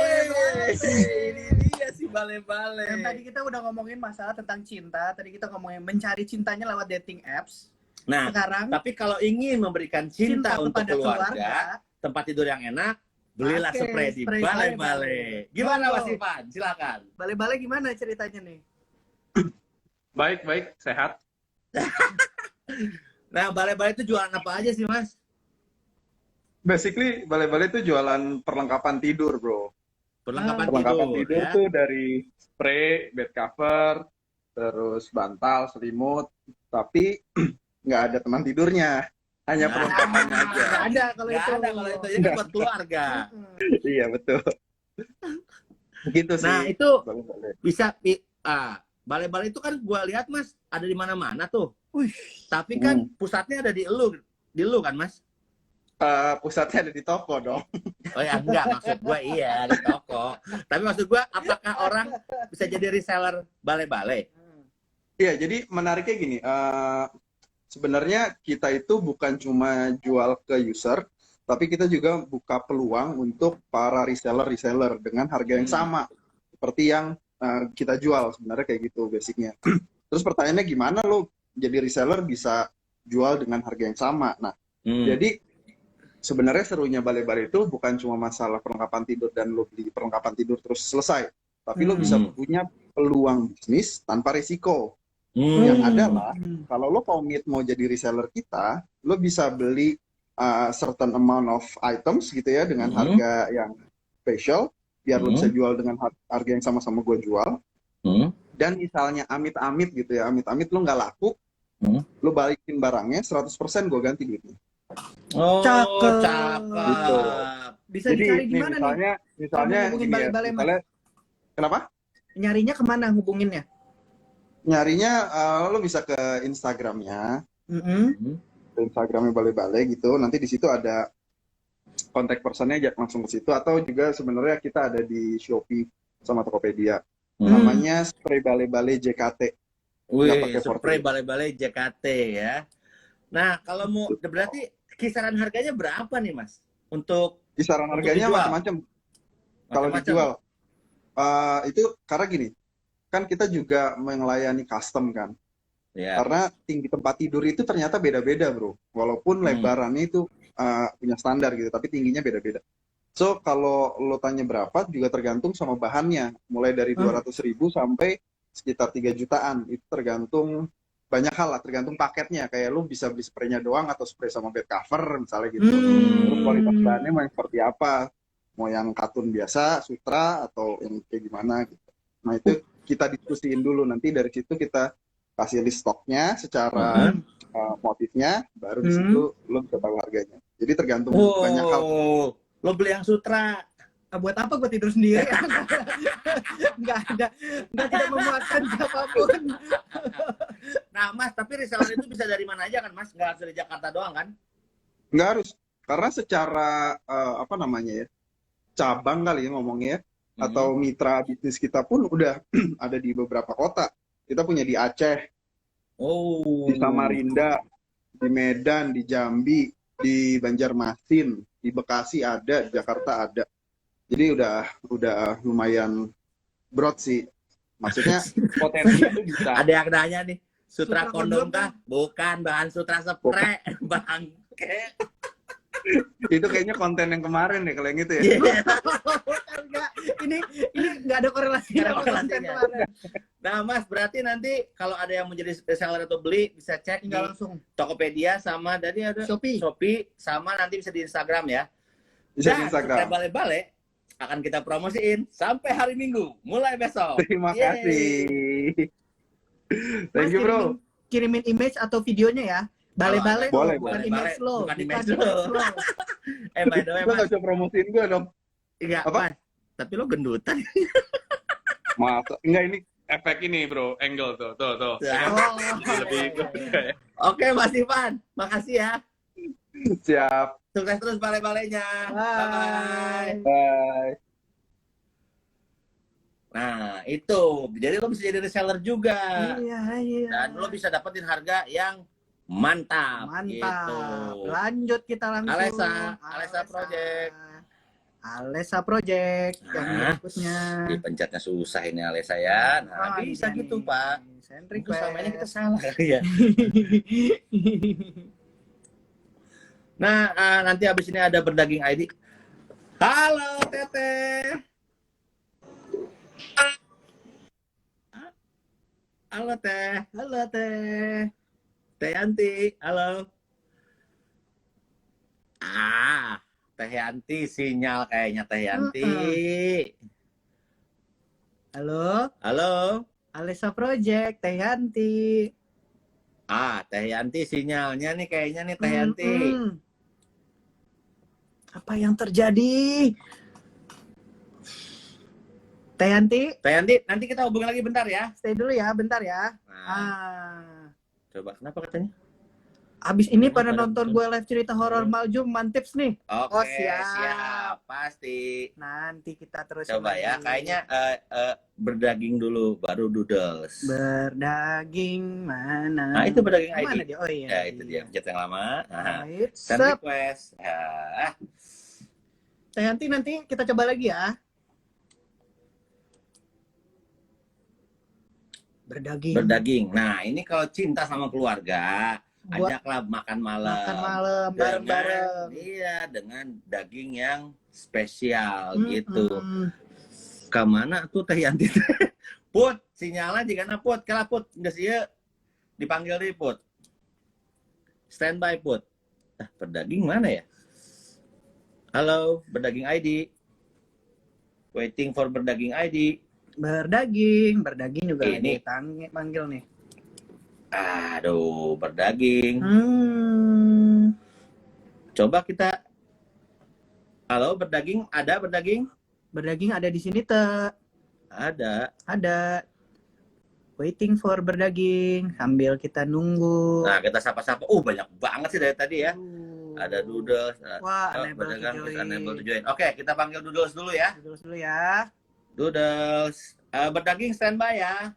Ini dia si bale-bale. Yang tadi kita udah ngomongin masalah tentang cinta. Tadi kita ngomongin mencari cintanya lewat dating apps. Nah, Sekarang tapi kalau ingin memberikan cinta untuk kepada keluarga, tempat tidur yang enak, belilah Pakai spray di spray bale-bale. bale-bale. Gimana Monggo. Mas Ivan? Silakan. Bale-bale gimana ceritanya nih? Baik, sehat. Nah, bale-bale itu jualan apa aja sih, Mas? Basically, bale-bale itu jualan perlengkapan tidur, bro. Perlengkapan Perlengkapan tidur, tidur ya. tuh dari spray, bed cover, terus bantal, selimut, tapi nggak ada teman tidurnya, hanya Nah. perlengkapannya aja. Nggak ada kalau Nggak itu. ada kalau itu, ini kan buat keluarga. Iya, betul. Begitu sih. Nah, itu bale-bale. bisa bale-bale itu kan gua lihat Mas ada di mana-mana tuh. Wih. Tapi kan pusatnya ada di lu kan Mas? Pusatnya ada di toko dong. Oh ya enggak, maksud gua iya di toko. Tapi maksud gua apakah orang bisa jadi reseller bale-bale? Iya, jadi menariknya gini. Sebenarnya kita itu bukan cuma jual ke user, tapi kita juga buka peluang untuk para reseller dengan harga yang sama seperti yang kita jual. Sebenarnya kayak gitu basicnya. Terus pertanyaannya gimana lo jadi reseller bisa jual dengan harga yang sama? Nah, jadi sebenarnya serunya bale-bale itu bukan cuma masalah perlengkapan tidur dan lo beli perlengkapan tidur terus selesai, tapi lo bisa punya peluang bisnis tanpa risiko. Yang adalah kalau lo komit mau jadi reseller kita, lo bisa beli certain amount of items gitu ya dengan harga yang special, biar lo bisa jual dengan harga yang sama-sama gue jual. Dan misalnya amit-amit gitu ya, amit-amit lo nggak laku, lo balikin barangnya 100% gue ganti duitnya. Oh, Cakep. cakep. Gitu. Bisa Jadi dicari di nih, mana nih? misalnya Kalau hubungin gini ya, bale-bale, Mas. misalnya kenapa? Nyarinya kemana hubunginnya? Nyarinya lo bisa ke Instagramnya, Mm-mm. ke Instagramnya bale-bale gitu. Nanti di situ ada kontak personnya, aja langsung ke situ. Atau juga sebenarnya kita ada di Shopee sama Tokopedia. Namanya spray bale-bale JKT. Wih, Nggak pakai spray forklift. bale-bale JKT ya. Nah, kalau mau berarti kisaran harganya berapa nih, Mas? Untuk Kisaran Untuk harganya dijual? macam-macam. Kalau macam-macam? dijual, itu karena gini, kan kita juga melayani custom kan. Ya. Karena tinggi tempat tidur itu ternyata beda-beda, bro. Walaupun lebarannya itu punya standar gitu, tapi tingginya beda-beda. So, kalau lo tanya berapa, juga tergantung sama bahannya. Mulai dari 200.000 sampai sekitar 3 jutaan. Itu tergantung banyak hal lah, tergantung paketnya. Kayak lo bisa beli spraynya doang atau spray sama bed cover, misalnya gitu. Terus kualitas bahannya mau yang seperti apa. Mau yang katun biasa, sutra, atau yang kayak gimana gitu. Nah, itu kita diskusiin dulu. Nanti dari situ kita kasih list stoknya secara motifnya, baru di situ lo bisa tahu harganya. Jadi tergantung banyak hal. Lo beli yang sutra. buat apa gue tidur sendiri? Nggak ada, nggak tidak memuaskan siapapun. Nah, Mas, tapi reseller itu bisa dari mana aja kan, Mas? Nggak harus dari Jakarta doang kan? Nggak harus, karena secara apa namanya ya, cabang kali ya ngomongnya ya, atau mitra bisnis kita pun udah ada di beberapa kota. Kita punya di Aceh, Oh. di Samarinda, di Medan, di Jambi, di Banjarmasin, di Bekasi ada, di Jakarta ada. Jadi udah lumayan broad sih. Maksudnya potensi itu bisa. Ada yang nanya nih, sutra Sutra kondom kondom kah? Bukan, bahan sutra spray, bangke. Itu kayaknya konten yang kemarin deh kalau yang itu ya. Iya. Enggak, ini nggak ada korelasi Nggak ada sama konten korelasinya. kemarin. Nah, Mas, berarti nanti kalau ada yang menjadi reseller atau beli bisa cek di Tinggal langsung Tokopedia sama tadi ada Shopee. sama nanti bisa di Instagram ya. Bisa Dan di Instagram. Sutra Bale-Bale akan kita promosiin sampai hari Minggu, mulai besok. Terima Yeay. kasih. Thank Mas, you bro. kirimin image atau videonya ya. Bale-bale Boleh, bukan boleh. image lo. Bukan image lo. By the way, Lo Mas, nggak usah promosiin gue dong. iya, Apa? Mas, tapi lo gendutan. Masa? Enggak, ini efek ini bro, angle tuh. Ya. Lebih Oke, Mas Ivan, makasih ya. siap. Sukses terus bale-balenya. Bye. Bye. Nah, itu. Jadi lo bisa jadi reseller juga. Iya. Dan lo bisa dapetin harga yang mantap. Mantap. Gitu. Lanjut kita langsung. Alessa Project. Alessa Project yang Nah, berikutnya. Dipencetnya susah ini Alessa ya. Nah, bisa iya gitu, nih. Pak. Send Itu selama ini kita request. salah. Iya. Nah, nanti habis ini ada berdaging ID. Halo, Teteh. Halo, Teh. Halo Teh. Teh Yanti. Halo. Teh Yanti sinyal kayaknya Teh Yanti. Halo, Halo. Alessa Project, Teh Yanti. Teh Yanti sinyalnya nih kayaknya nih Teh Yanti. Apa yang terjadi? Teh Yanti, Teh Yanti, nanti kita hubungi lagi bentar ya. stay dulu ya, bentar ya. Nah, coba kenapa katanya? Abis ini Kenapa pada ada nonton betul? gue live cerita horor Maljum, mantips nih. Oke, Oh, siap. siap. Pasti. Nanti kita terus Coba ya, lagi. kayaknya berdaging dulu, baru doodles. Berdaging mana? Nah, itu berdaging ID. Mana dia? Oh iya. Ya, itu dia, pencet yang lama. Nah, Right. send Sep. request. Ya. Teh Yanti nanti kita coba lagi ya. Berdaging. Nah, ini kalau cinta sama keluarga, Buat ajaklah makan malam. makan malam bareng-bareng. Iya, dengan daging yang spesial gitu. Mm-mm. Kemana tuh Teh Yanti? Put, sinyalnya jika na Put, kala Put, nggak sih ya? Dipanggil di Put. Standby Put. Berdaging mana ya? Halo, berdaging ID. Waiting for berdaging ID. Berdaging juga Ini. manggil nih. Aduh, berdaging. Coba kita. Halo, berdaging, ada berdaging? Berdaging ada di sini Teh. Ada. Waiting for berdaging sambil kita nunggu. Nah, kita sapa-sapa. Banyak banget sih dari tadi ya. Ada Doodles. Wah, unable to berdagang, join. kita unable to join. Oke, kita panggil Doodles dulu ya. Dulu ya. Doodles. Berdaging standby ya.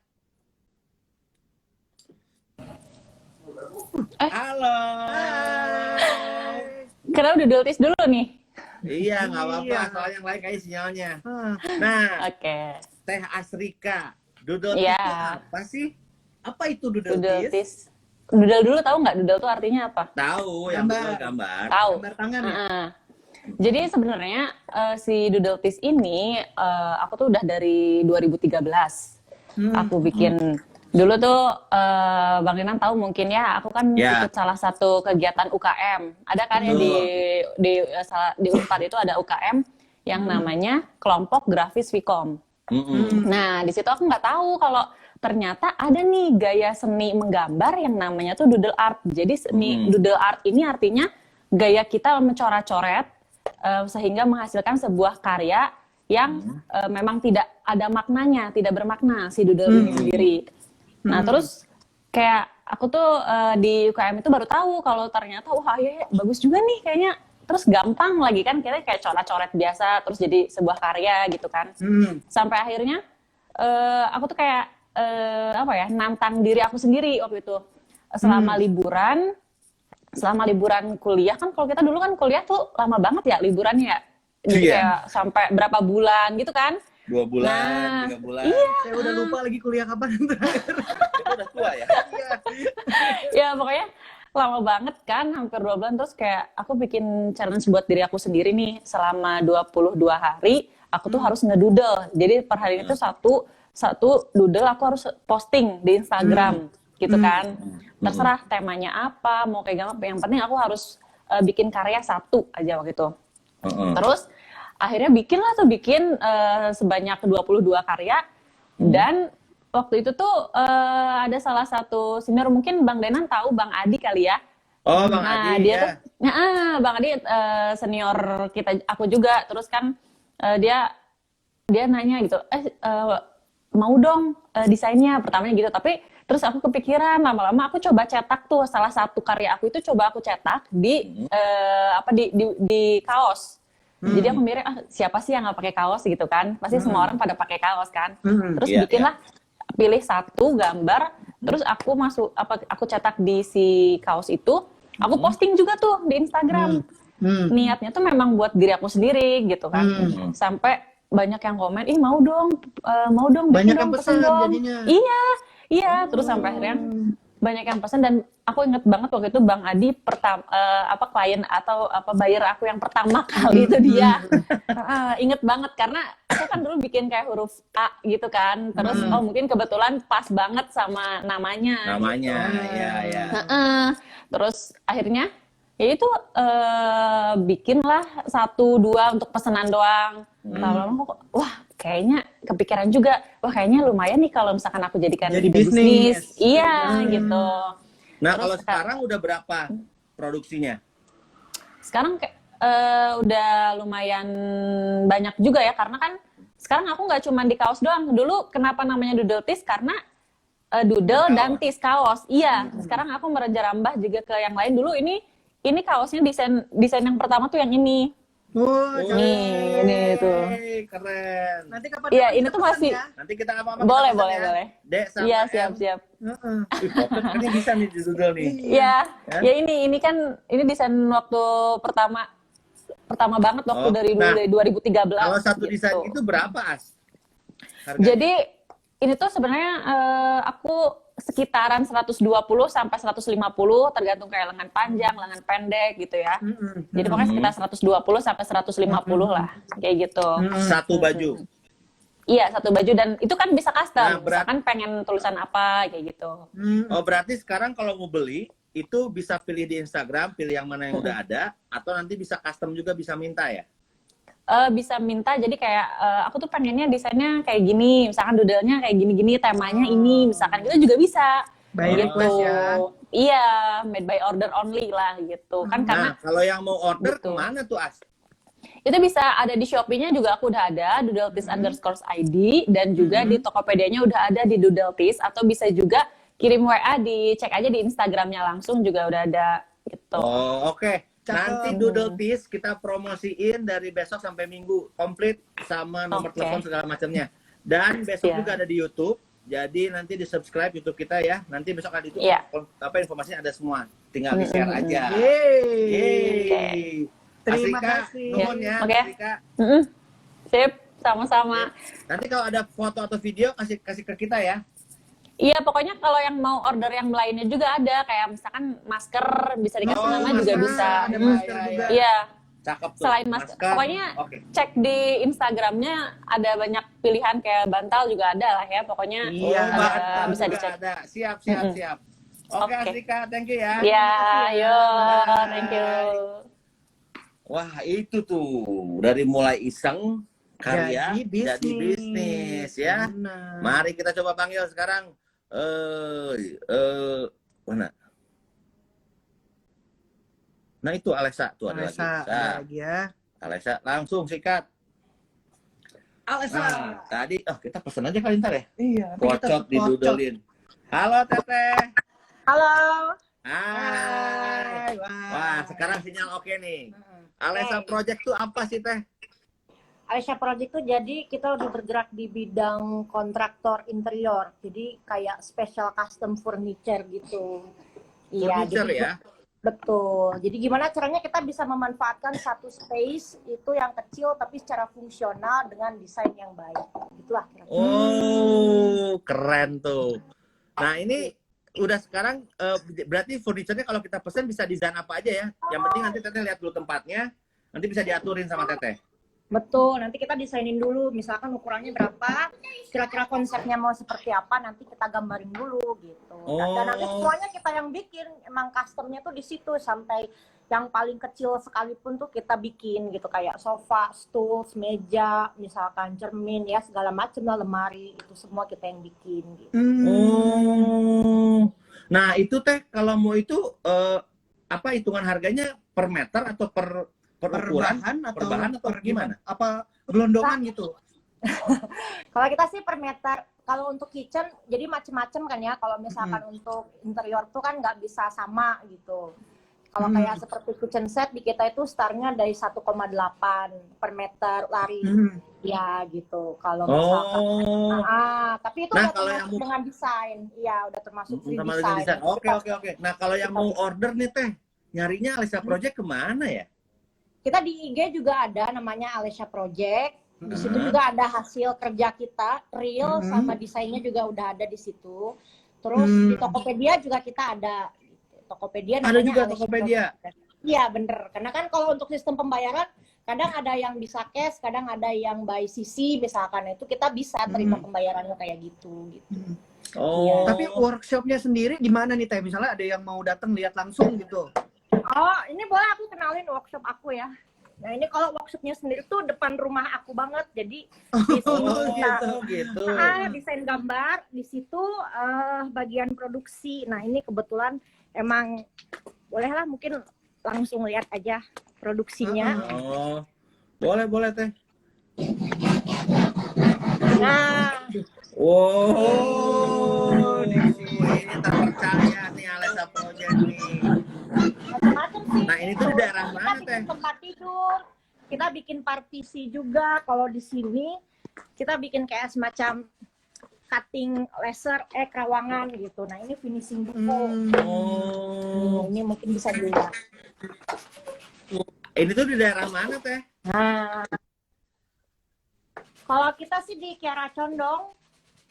Halo. Kenapa Doodletis dulu nih? Iya, nggak apa-apa. Iya. Soalnya yang lain kayak sinyalnya. Ah, Nah, Oke. Teh Asrika. Doodle Iya. itu apa sih? Apa itu doodle tis? Doodletis. Doodle dulu tahu nggak? Doodle tuh artinya apa? Tahu, yang Gambar. betul gambar. Tahu. gambar tangan ya. Heeh. Jadi sebenarnya si Doodletis ini aku tuh udah dari 2013. Aku bikin dulu tuh Bang Rinan tahu mungkin ya, aku kan Ya. ikut salah satu kegiatan UKM. Ada kan ya di Unpad itu ada UKM yang namanya Kelompok Grafis Vkom. Nah, di situ aku nggak tahu kalau ternyata ada nih gaya seni menggambar yang namanya tuh doodle art. Jadi seni doodle art ini artinya gaya kita mencoret-coret sehingga menghasilkan sebuah karya yang memang tidak ada maknanya, tidak bermakna si doodle ini sendiri. Nah, terus kayak aku tuh di UKM itu baru tahu kalau ternyata wah ya bagus juga nih kayaknya. Terus gampang lagi kan, kita kayak coret-coret biasa terus jadi sebuah karya gitu kan. Sampai akhirnya aku tuh kayak apa ya, nantang diri aku sendiri waktu itu. Selama liburan kuliah kan, kalau kita dulu kan kuliah tuh lama banget ya liburannya ya. Jadi kayak sampai berapa bulan gitu kan. 2 bulan, Nah, 3 bulan. iya. Saya udah lupa lagi kuliah kapan terakhir. Kita udah tua ya. Ya pokoknya lama banget kan, hampir 2 bulan. Terus kayak aku bikin challenge buat diri aku sendiri nih, selama 22 hari aku tuh harus ngedoodle. Jadi per hari itu satu doodle aku harus posting di Instagram gitu kan. Terserah temanya apa, mau kayak gimana, yang penting aku harus bikin karya satu aja waktu itu. Terus akhirnya bikin sebanyak 22 karya. Dan waktu itu tuh ada salah satu senior, mungkin Bang Denan tahu Bang Adi kali ya. Oh, Bang Adi dia ya. tuh, Bang Adi senior aku juga. Terus kan dia nanya gitu, mau dong desainnya pertamanya gitu. Tapi terus aku kepikiran, lama-lama aku coba cetak tuh salah satu karya aku itu, coba aku cetak di di kaos. Jadi aku mikir, siapa sih yang nggak pakai kaos gitu kan? Pasti semua orang pada pakai kaos kan. Terus bikinlah, pilih satu gambar, terus aku cetak di si kaos itu, aku posting juga tuh di Instagram. Niatnya tuh memang buat diri aku sendiri gitu kan. Sampai banyak yang komen, ih mau dong Banyak bikin yang dong, pesan dong. jadinya. Iya, terus sampai akhirnya banyak yang pesan. Dan aku inget banget waktu itu Bang Adi klien atau buyer aku yang pertama kali itu dia. Inget banget karena aku kan dulu bikin kayak huruf A gitu kan. Terus mungkin kebetulan pas banget sama namanya. Ya. Terus akhirnya ya itu bikinlah 1-2 untuk pesanan doang. Lama-lama kok, wah kayaknya kepikiran juga, wah kayaknya lumayan nih kalau misalkan aku jadikan Jadi bisnis. bisnis. Iya gitu. Nah, Terus kalau sekarang udah berapa produksinya? Sekarang kayak udah lumayan banyak juga ya, karena kan sekarang aku nggak cuma di kaos doang. Dulu kenapa namanya Doodle Tees, karena doodle dan tees kaos. Iya, sekarang aku merambah juga ke yang lain. Dulu ini kaosnya desain yang pertama tuh yang ini. Wah, Ini tuh. Keren. nanti kapan? Iya, ini tuh masih Nanti kita apa-apa boleh. Dek sama Iya, M. siap. Wih, foto ini bisa nih di Doodle nih. Iya, ya ini kan ini desain waktu pertama banget waktu dari 2013. Kalau satu gitu. desain itu berapa, As? Harganya? Jadi ini tuh sebenarnya aku sekitaran 120 sampai 150 tergantung kayak lengan panjang, lengan pendek gitu ya. Jadi pokoknya sekitar 120 sampai 150 lah, kayak gitu. Satu baju. Iya, satu baju, dan itu kan bisa custom. Nah, Misalkan pengen tulisan apa kayak gitu. Oh, berarti sekarang kalau mau beli itu bisa pilih di Instagram, pilih yang mana yang udah ada, atau nanti bisa custom juga, bisa minta ya? Bisa minta, jadi kayak aku tuh pengennya desainnya kayak gini, misalkan doodle-nya kayak gini-gini, temanya ini, misalkan gitu juga bisa. By gitu. request ya. Iya, made by order only lah gitu. Kan karena Nah, kalau yang mau order gitu. kemana tuh, As? itu bisa ada di Shopee-nya juga, aku udah ada doodletees_id, dan juga di Tokopedia-nya udah ada di Doodletees, atau bisa juga kirim WA, cek aja di Instagram-nya langsung juga udah ada gitu. Oh, oke. Cakep. Nanti Doodle Tees kita promosiin dari besok sampai Minggu, komplit sama nomor Oke. telepon segala macamnya. Dan besok Iya. juga ada di YouTube. Jadi nanti di subscribe YouTube kita ya. Nanti besok ada di YouTube. Iya. Informasinya ada semua. Tinggal di share aja. Yeay. Yeay. Terima Asrika, kasih. nuhun ya. Oke. Asrika. Sip, sama-sama. Nanti kalau ada foto atau video kasih ke kita ya. Iya, pokoknya kalau yang mau order yang lainnya juga ada, kayak misalkan masker bisa dikasih nama juga masker, bisa. ada masker juga. Iya, Cakep tuh. selain masker, pokoknya Oke. cek di Instagramnya ada banyak pilihan, kayak bantal juga ada lah ya, pokoknya Iya, Mbak, bisa juga dicek. ada. Siap. Oke, Oke. Asrika, thank you ya. Iya, yo, Bye. thank you. Wah, itu tuh dari mulai iseng karya jadi bisnis ya. Benar. Mari kita coba panggil sekarang. Mana? Nah itu Alexa tuh ada lagi. Alexa, ada Nah, lagi ya. Alexa langsung sikat. Alesa. Nah, tadi kita pesen aja kali ntar ya. Iya, nanti kita Pocot didudulin. Halo Teteh. Halo. Hai. Wah, sekarang sinyal oke nih. Alesa Project tuh apa sih Teh? Alesya Project itu jadi kita lebih bergerak di bidang kontraktor interior, jadi kayak special custom furniture gitu. Furniture jadi, ya? Betul. Jadi gimana caranya kita bisa memanfaatkan satu space itu yang kecil tapi secara fungsional dengan desain yang baik. Itulah kira-kira. Oh, keren tuh. Nah ini udah sekarang berarti furniture-nya kalau kita pesen bisa desain apa aja ya? Yang penting nanti Teteh lihat dulu tempatnya, nanti bisa diaturin sama Teteh. Betul, nanti kita desainin dulu, misalkan ukurannya berapa, kira-kira konsepnya mau seperti apa, nanti kita gambarin dulu gitu. Dan nanti semuanya kita yang bikin, emang customnya tuh di situ sampai yang paling kecil sekalipun tuh kita bikin gitu, kayak sofa, stool, meja, misalkan cermin ya segala macam lah, lemari itu semua kita yang bikin. Gitu. Oh, nah itu Teh kalau mau itu apa hitungan harganya per meter atau per ukuran, per bahan atau gimana? Apa gelondongan gitu? Kalau kita sih per meter. Kalau untuk kitchen, jadi macem-macem kan ya. Kalau misalkan untuk interior tuh kan nggak bisa sama gitu. Kalau kayak seperti kitchen set di kita itu startnya dari 1,8 per meter lari. Ya gitu. Kalau misalkan. Tapi itu udah termasuk dengan desain. Iya, udah termasuk free design. Oke. Nah kalau yang mau order nih Teh, nyarinya Alesa Project kemana ya? Kita di IG juga ada namanya Alesya Project. Di situ juga ada hasil kerja kita, real sama desainnya juga udah ada di situ. Terus di Tokopedia juga kita ada. Tokopedia namanya ada juga Alesya Tokopedia. Iya bener. Karena kan kalau untuk sistem pembayaran kadang ada yang bisa cash, kadang ada yang by CC misalkan, itu kita bisa terima pembayarannya kayak gitu. Oh. Tapi workshopnya sendiri di mana nih Teh? Misalnya ada yang mau datang lihat langsung gitu. Oh, ini boleh aku kenalin workshop aku ya. Nah, ini kalau workshopnya sendiri tuh depan rumah aku banget. Jadi di sini gitu. Desain gambar, di situ bagian produksi. Nah, ini kebetulan emang bolehlah mungkin langsung lihat aja produksinya. Oh. Boleh Teh. Nah, Wow. Ini tak percaya nih Alesa Project nih. macam-macam sih. Nah, ini tuh di daerah Kita mana, bikin Teh? tempat tidur, kita bikin partisi juga. Kalau di sini kita bikin kayak semacam cutting laser kerawangan gitu. Nah, ini finishing buku. Ini mungkin bisa dilihat. Ini tuh di daerah mana Teh? Nah, kalau kita sih di Kiara Condong.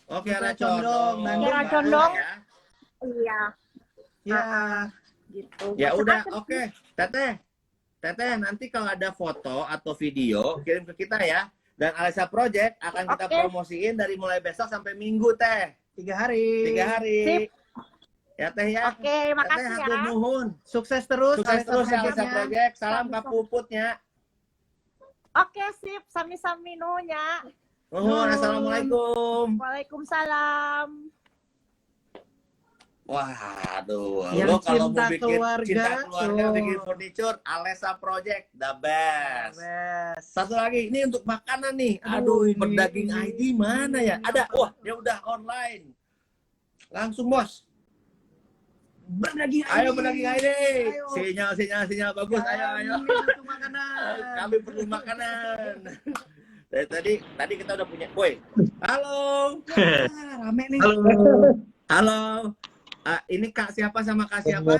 Oh, Kiara Condong, Condong. Bandung. Kiara Condong. Ya. Iya. Ya. Gitu. Ya udah, Macam-macam oke. Teteh, nanti kalau ada foto atau video kirim ke kita ya. Dan Alesa Project akan kita promosiin dari mulai besok sampai Minggu Teh. 3 hari. 3 hari. Sip. Ya Teh ya. Oke, makasih Teteh, ya. hatur nuhun. Sukses terus. Sukses terus ya Alesa Project-nya. Project. Salam Kak Puputnya. Oke, sip. Sami-sami nunya. Nuhun, assalamualaikum. Waalaikumsalam. Waduh, Yang lo kalau cinta mau bikin keluarga, cinta keluarga, tuh. bikin furniture, Alesa Project, the best. Best. Satu lagi, ini untuk makanan nih. Aduh, Aduh, ini- berdaging ID mana ya? Ada, wah dia udah online. Langsung bos. Berdaging Ayo berdaging ID. Ayo. Sinyal bagus. Ayo. Kami butuh makanan. Kami perlu makanan. Dari tadi kita udah punya. Woi, halo. Rame nih. Halo. Ini Kak siapa sama Kak siapa?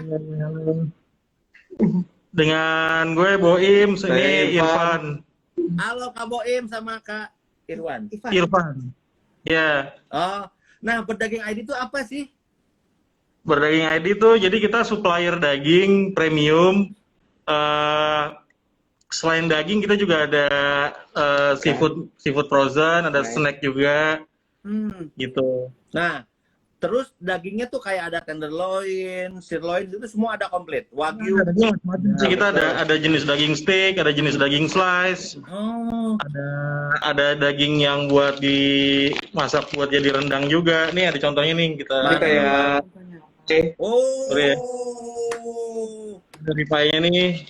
Dengan gue Boim, ini Irfan. Halo Kak Boim sama Kak Irwan. Irfan. Ya, Oh, nah berdaging ID itu apa sih? berdaging ID tuh jadi kita supplier daging premium. Selain daging kita juga ada seafood frozen, ada snack juga, gitu. Nah, terus dagingnya tuh kayak ada tenderloin, sirloin itu semua ada komplit. Wagyu. Jadi kita ada jenis daging steak, ada jenis daging slice, Oh, ada daging yang buat dimasak buat jadi rendang juga. Nih ada contohnya nih kita. Ini kayak oh. Boleh. Dari pie-nya nih.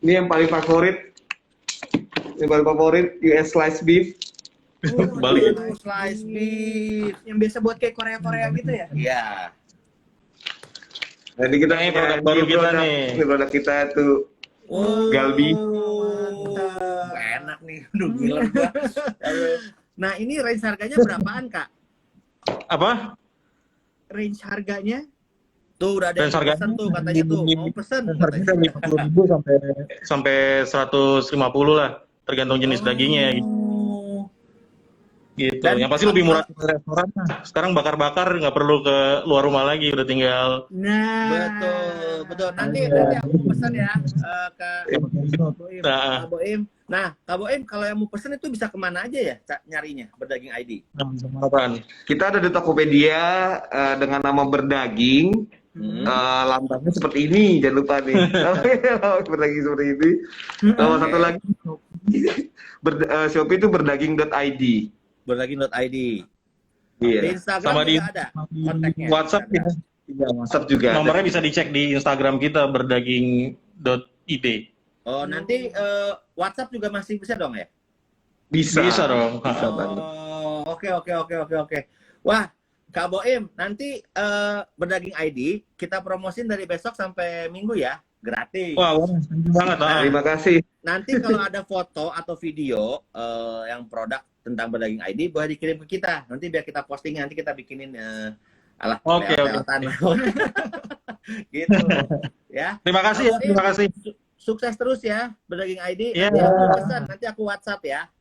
ini yang paling favorit. yang paling favorit US slice beef. Balik. Slice beef. Yang biasa buat kayak Korea-Korea gitu ya? Iya. Jadi kita Ini punya produk baru new kita product. nih. Ini produk kita tuh Galbi. Enak nih, aduh gila gua. Aduh. Nah, ini range harganya berapaan, Kak? Apa? Range harganya? Tuh udah ada yang Range harganya pesen tuh katanya tuh, mau pesen Harganya katanya. 50.000 sampai 150 lah, tergantung jenis dagingnya gitu. Oh. Gitu. Dan Yang pasti lebih murah ke restoran. Sekarang bakar-bakar nggak perlu ke luar rumah lagi, udah tinggal Nah. Betul. Nanti aku pesan ya ke Boim. Nah. Kak Boim. Nah, Kak Boim kalau yang mau pesen itu bisa kemana aja ya nyarinya Berdaging ID? apaan? Kita ada di Tokopedia dengan nama Berdaging. Lambangnya seperti ini, jangan lupa nih. Berdaging seperti ini. Sama satu lagi Shopee itu berdaging.id. Berdaging.id. Di Iya. Instagram Sama di juga ada kontaknya. WhatsApp Ada. kita. Iya, WhatsApp juga. ada. Nomornya bisa dicek di Instagram kita berdaging.id. Oh, nanti WhatsApp juga masih bisa dong ya? Bisa. Bisa dong. Oh, oke. Wah, Kak Boim, nanti Berdaging ID kita promosin dari besok sampai Minggu ya, gratis. Wah, thank you banget. Terima kasih. Nanti kalau ada foto atau video yang produk tentang Berdaging ID boleh dikirim ke kita. Nanti biar kita posting, nanti kita bikinin alah Oke. lewat-lewatan. Gitu. Ya. Terima kasih ya, terima kasih. Sukses terus ya Berdaging ID. Iya. Nanti aku pesan, nanti aku WhatsApp ya.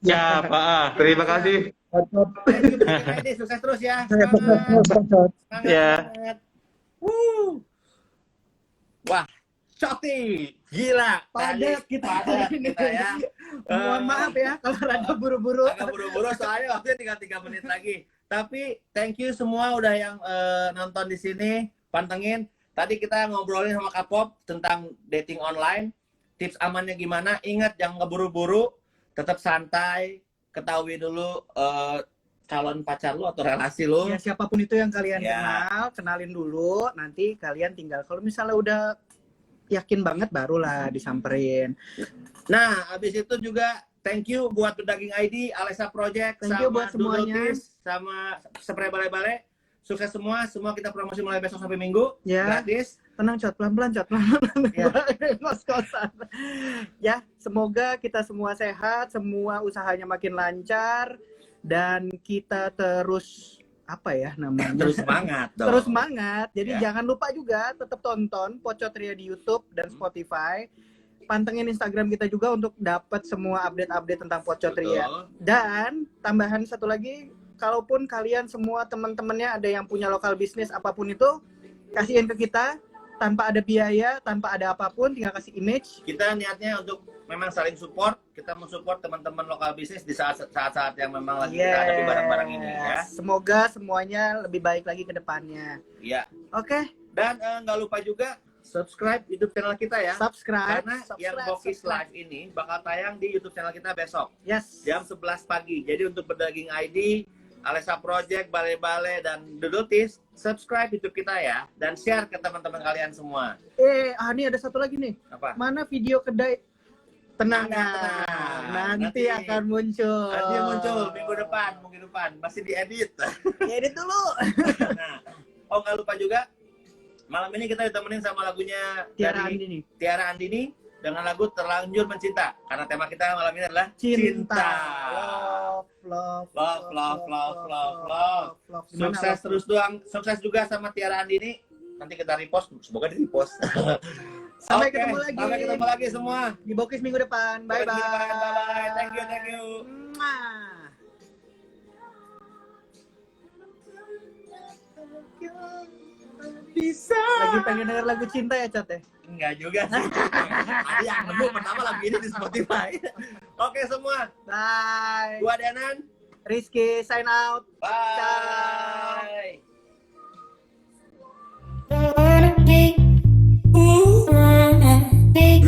Ya, Pak. Terima kasih. Thank you Berdaging ID, sukses terus ya. Semangat. Ya. Woo. Wah, Shopee, gila. Padat Tadi kita. padat kita ya. Mohon maaf ya kalau rada buru-buru. Agak buru-buru soalnya waktunya tinggal 3 menit lagi. Tapi thank you semua udah yang nonton di sini, pantengin. Tadi kita ngobrolin sama Kak Pop tentang dating online. Tips amannya gimana? Ingat jangan keburu-buru, tetap santai, ketahui dulu calon pacar lu atau relasi lu. Ya siapapun itu yang kalian Ya. kenalin dulu. Nanti kalian tinggal kalau misalnya udah yakin banget barulah disamperin. Nah, habis itu juga thank you buat Berdaging ID, Alessa Project, Thank you sama buat semuanya. Dudotis, sama Spray Bale-Bale. Sukses semua kita promosi mulai besok sampai Minggu, Ya. gratis. Tenang Cot, pelan-pelan Cot, pelan-pelan. Ya. Ngos-ngosan. Ya, semoga kita semua sehat, semua usahanya makin lancar dan kita terus apa ya namanya? Terus semangat dong. Terus semangat. Jadi Ya. jangan lupa juga tetap tonton Pocotria di YouTube dan Spotify. Pantengin Instagram kita juga untuk dapat semua update-update tentang Pocotria. Betul. Dan tambahan satu lagi, kalaupun kalian semua teman-temannya ada yang punya lokal bisnis apapun itu, kasihin ke kita tanpa ada biaya, tanpa ada apapun, tinggal kasih image. Kita niatnya untuk memang saling support, kita mensupport teman-teman lokal bisnis di saat-saat yang memang lagi kita hadapi bareng-bareng ini ya. Semoga semuanya lebih baik lagi ke depannya. Iya. Oke, Dan nggak lupa juga subscribe YouTube channel kita ya. subscribe. Karena yang Bokis Live ini bakal tayang di YouTube channel kita besok Yes. jam 11 pagi. Jadi untuk Berdaging ID, Alessa Project, Bale-Bale, dan Dudotis, subscribe YouTube kita ya. Dan share ke teman-teman kalian semua. Ini ada satu lagi nih. Apa? Mana video kedai? Tenang, Tenang. nanti akan muncul. Nanti muncul minggu depan. Masih diedit. Edit dulu. Nah, nggak lupa juga, malam ini kita ditemenin sama lagunya Tiara dari Andini. Tiara Andini dengan lagu Terlanjur Mencinta. Karena tema kita malam ini adalah Cinta. Love. Gimana, Sukses love? terus doang. Sukses juga sama Tiara Andini. Nanti kita repost. Semoga di repost. Sampai Oke, ketemu lagi. Sampai ketemu lagi semua. Di Bokis minggu depan. Bye bye. Bye. Thank you. Mwah. Bisa. Lagi pengen denger lagu cinta ya, Cat ya? Enggak juga sih. Ada yang nemu pertama lagu ini di Spotify. Oke semua. Bye. Gua Danan. Rizky sign out. Bye. Wanna be, ooh, wanna be.